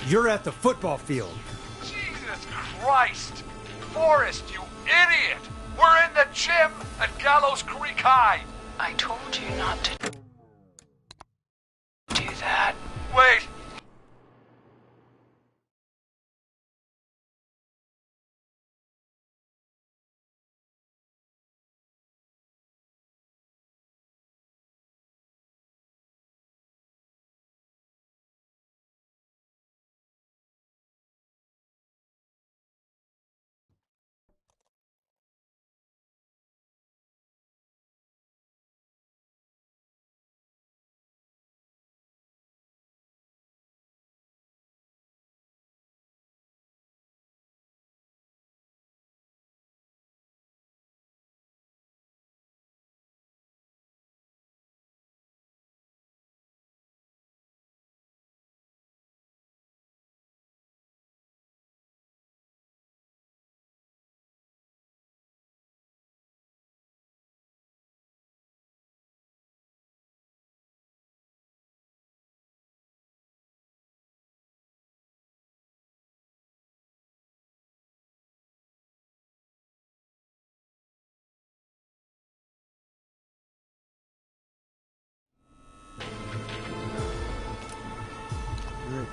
You're at the football field. Jesus Christ! Forrest, you idiot! We're in the gym at Gallows Creek High! I told you not to do that. Wait!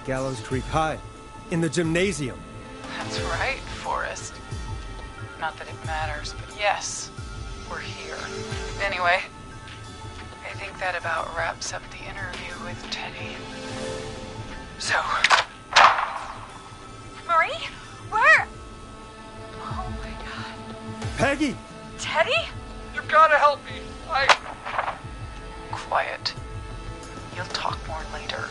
Gallows Creek High, in the gymnasium. That's right, Forrest. Not that it matters, but yes, we're here. Anyway, I think that about wraps up the interview with Teddy. So... Marie? Where? Oh my god. Peggy! Teddy? You gotta help me. Quiet. You'll talk more later.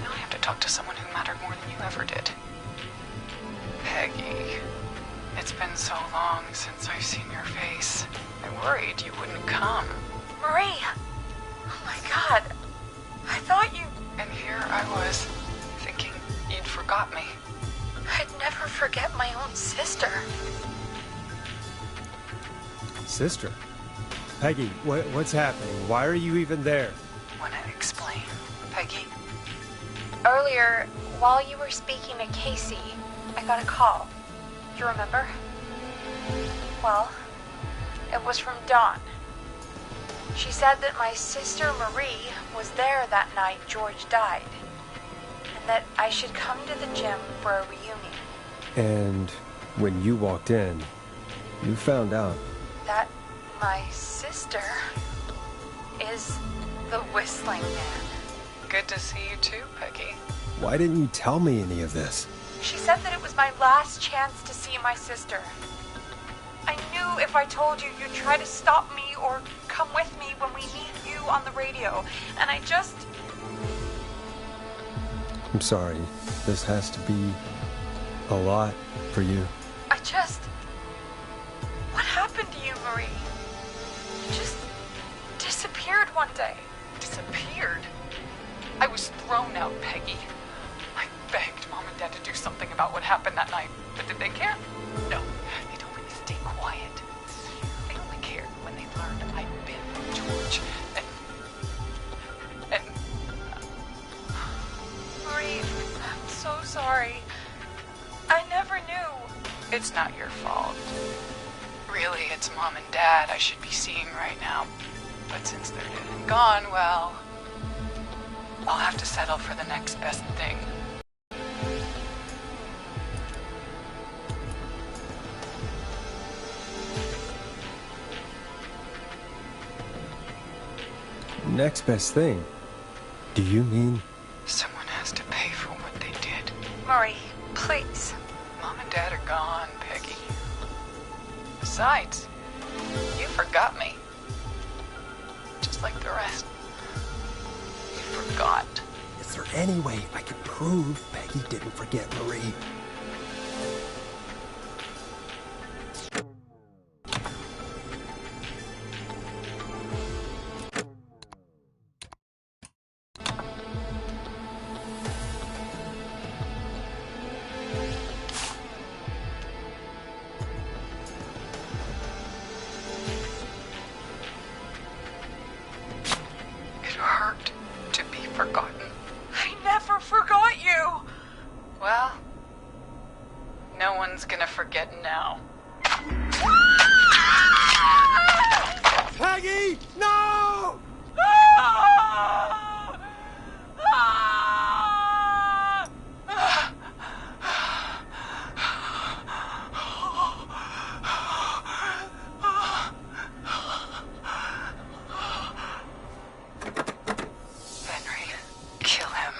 Now I have to talk to someone who mattered more than you ever did. Peggy. It's been so long since I've seen your face. I worried you wouldn't come. Marie! Oh my god. I thought you... And here I was, thinking you'd forgot me. I'd never forget my own sister. Sister? Peggy, what's happening? Why are you even there? Wanna explain, Peggy? Earlier, while you were speaking to Casey, I got a call. Do you remember? Well, it was from Dawn. She said that my sister Marie was there that night George died, and that I should come to the gym for a reunion. And when you walked in, you found out That my sister is the Whistling Man. Good to see you too, Peggy. Why didn't you tell me any of this? She said that it was my last chance to see my sister. I knew if I told you, you'd try to stop me or come with me when we meet you on the radio. And I just... I'm sorry. This has to be a lot for you. I just... What happened to you, Marie? You just disappeared one day. Disappeared? I was thrown out, Peggy. I begged Mom and Dad to do something about what happened that night, but did they care? No. They told me to stay quiet. They only cared when they learned I'd been with George. And... Marie, I'm so sorry. I never knew. It's not your fault. Really, it's Mom and Dad I should be seeing right now. But since they're dead and gone, well... I'll have to settle for the next best thing. Next best thing? Do you mean... Someone has to pay for what they did. Marie, please. Mom and Dad are gone, Peggy. Besides, you forgot me. Just like the rest. You forgot. Is there any way I could prove Peggy didn't forget Marie? It hurt to be forgotten. I never forgot you. Well, no one's gonna forget now. Peggy! No! Henry, kill him.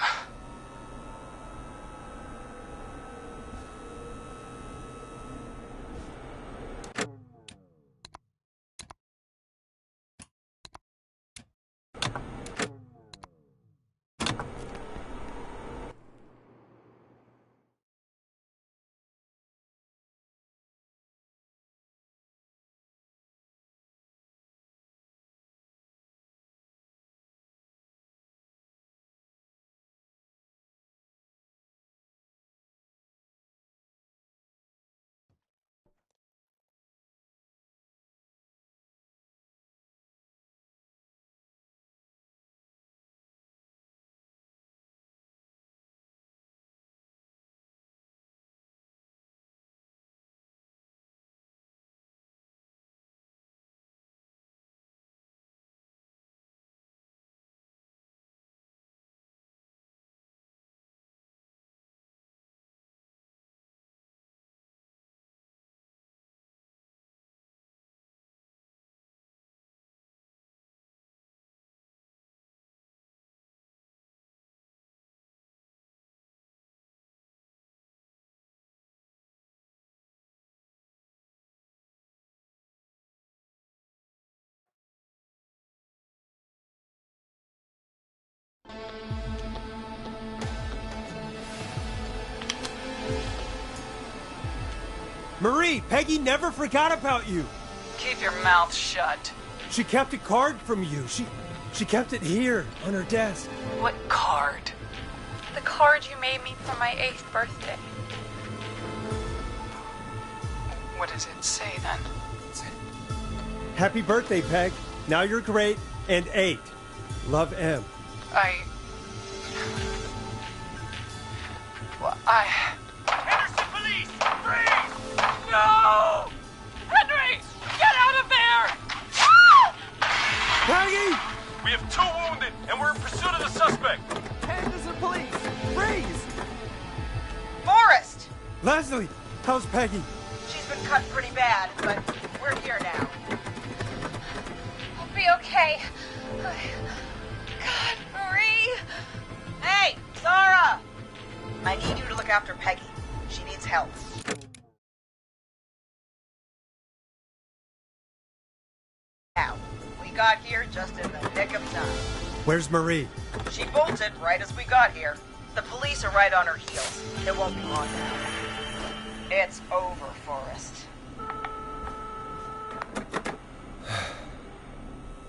Marie, Peggy never forgot about you. Keep your mouth shut. She kept a card from you. She kept it here on her desk. What card? The card you made me for my 8th birthday. What does it say then? Happy birthday, Peg. Now you're great and 8. Love, M. Henderson police! Freeze! No! Henry! Get out of there! Peggy! We have 2 wounded, and we're in pursuit of the suspect. Henderson police! Freeze! Forrest! Leslie, how's Peggy? She's been cut pretty bad, but we're here now. I'll be okay. God, Marie! Hey, Zara! I need you to look after Peggy. She needs help. Now, we got here just in the nick of time. Where's Marie? She bolted right as we got here. The police are right on her heels. It won't be long now. It's over, Forrest.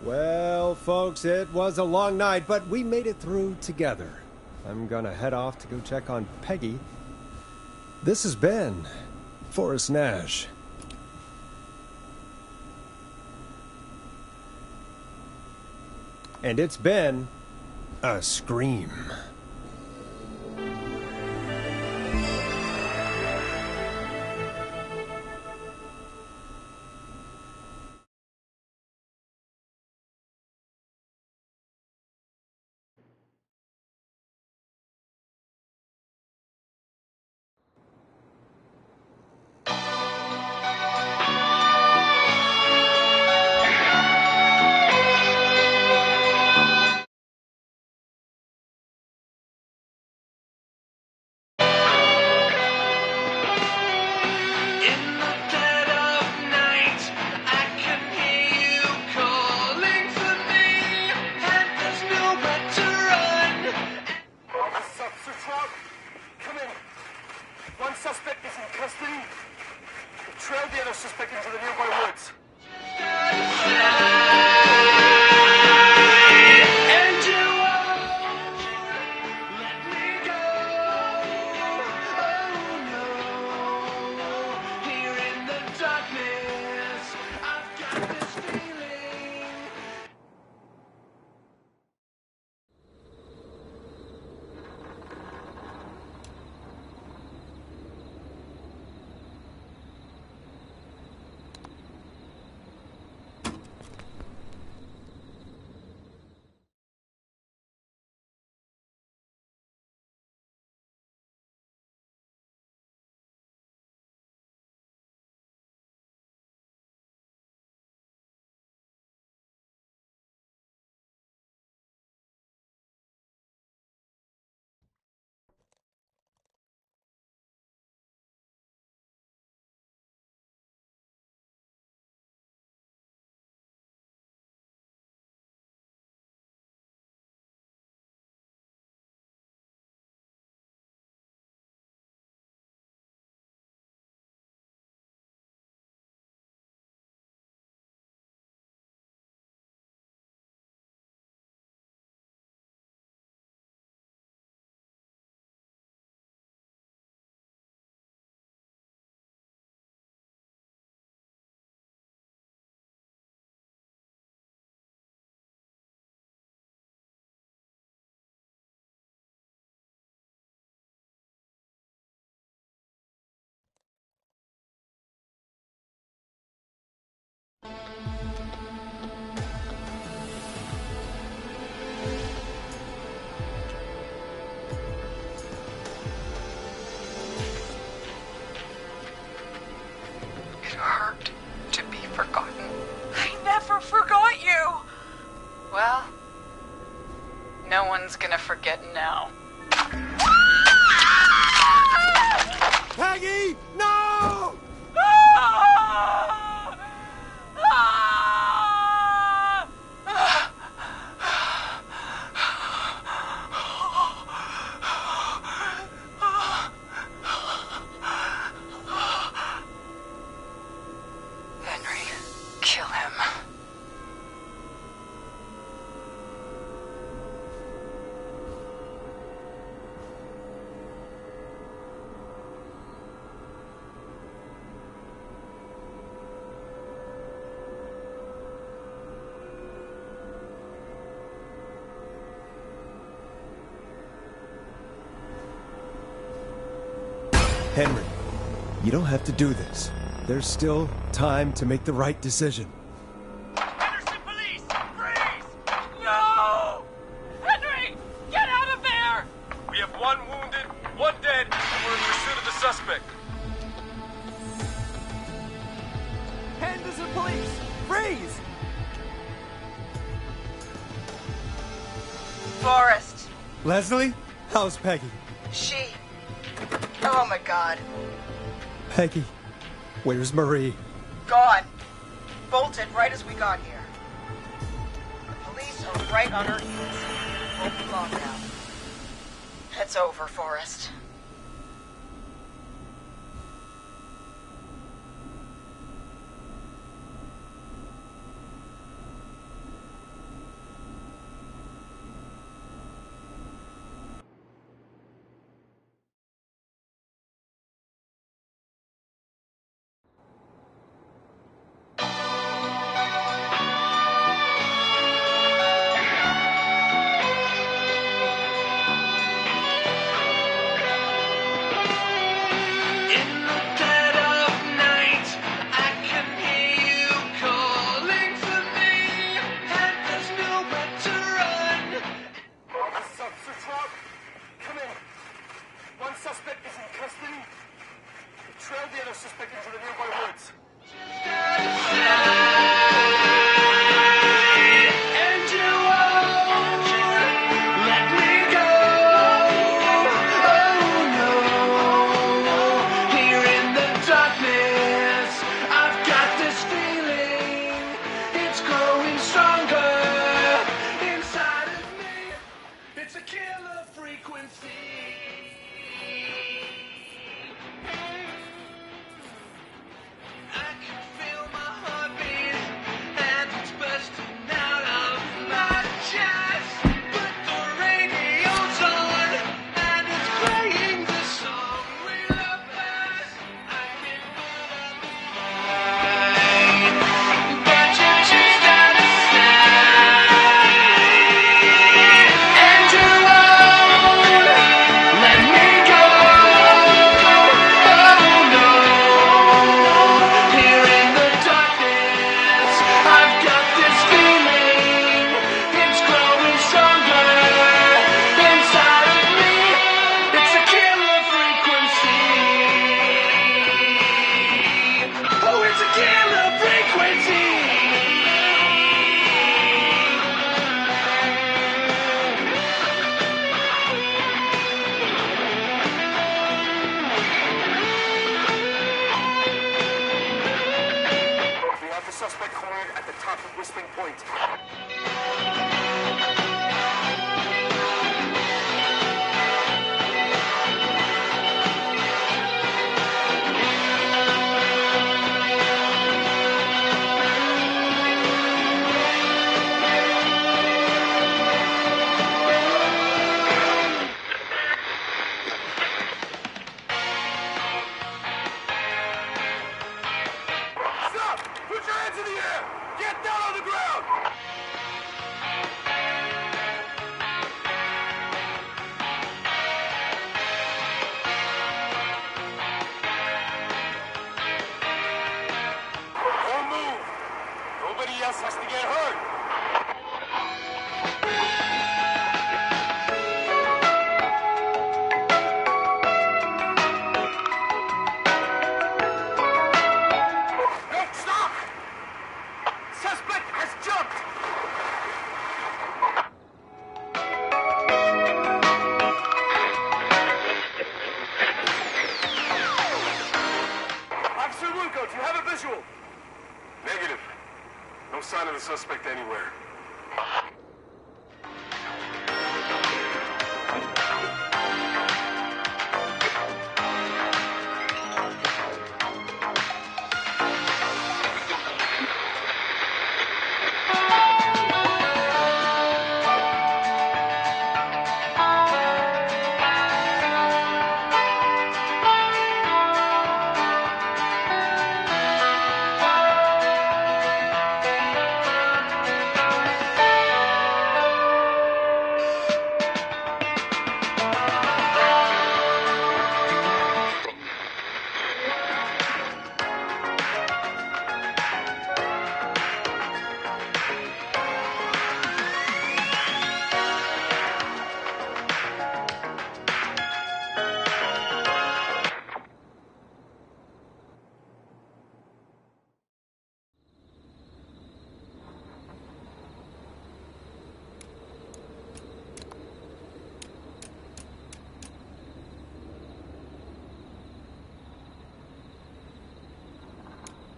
Well, folks, it was a long night, but we made it through together. I'm gonna head off to go check on Peggy. This has been Forrest Nash. And it's been a scream. Well, no one's gonna forget now. Peggy! No! kill him. Henry, you don't have to do this. There's still time to make the right decision. Henderson police! Freeze! No! Henry! Get out of there! We have one wounded, one dead, and we're in pursuit of the suspect. Henderson police! Freeze! Forrest. Leslie? How's Peggy? Oh my god. Peggy, where's Marie? Gone. Bolted right as we got here. The police are right on her heels. Won't be long now. It's over, Forrest. Negative. No sign of the suspect anywhere.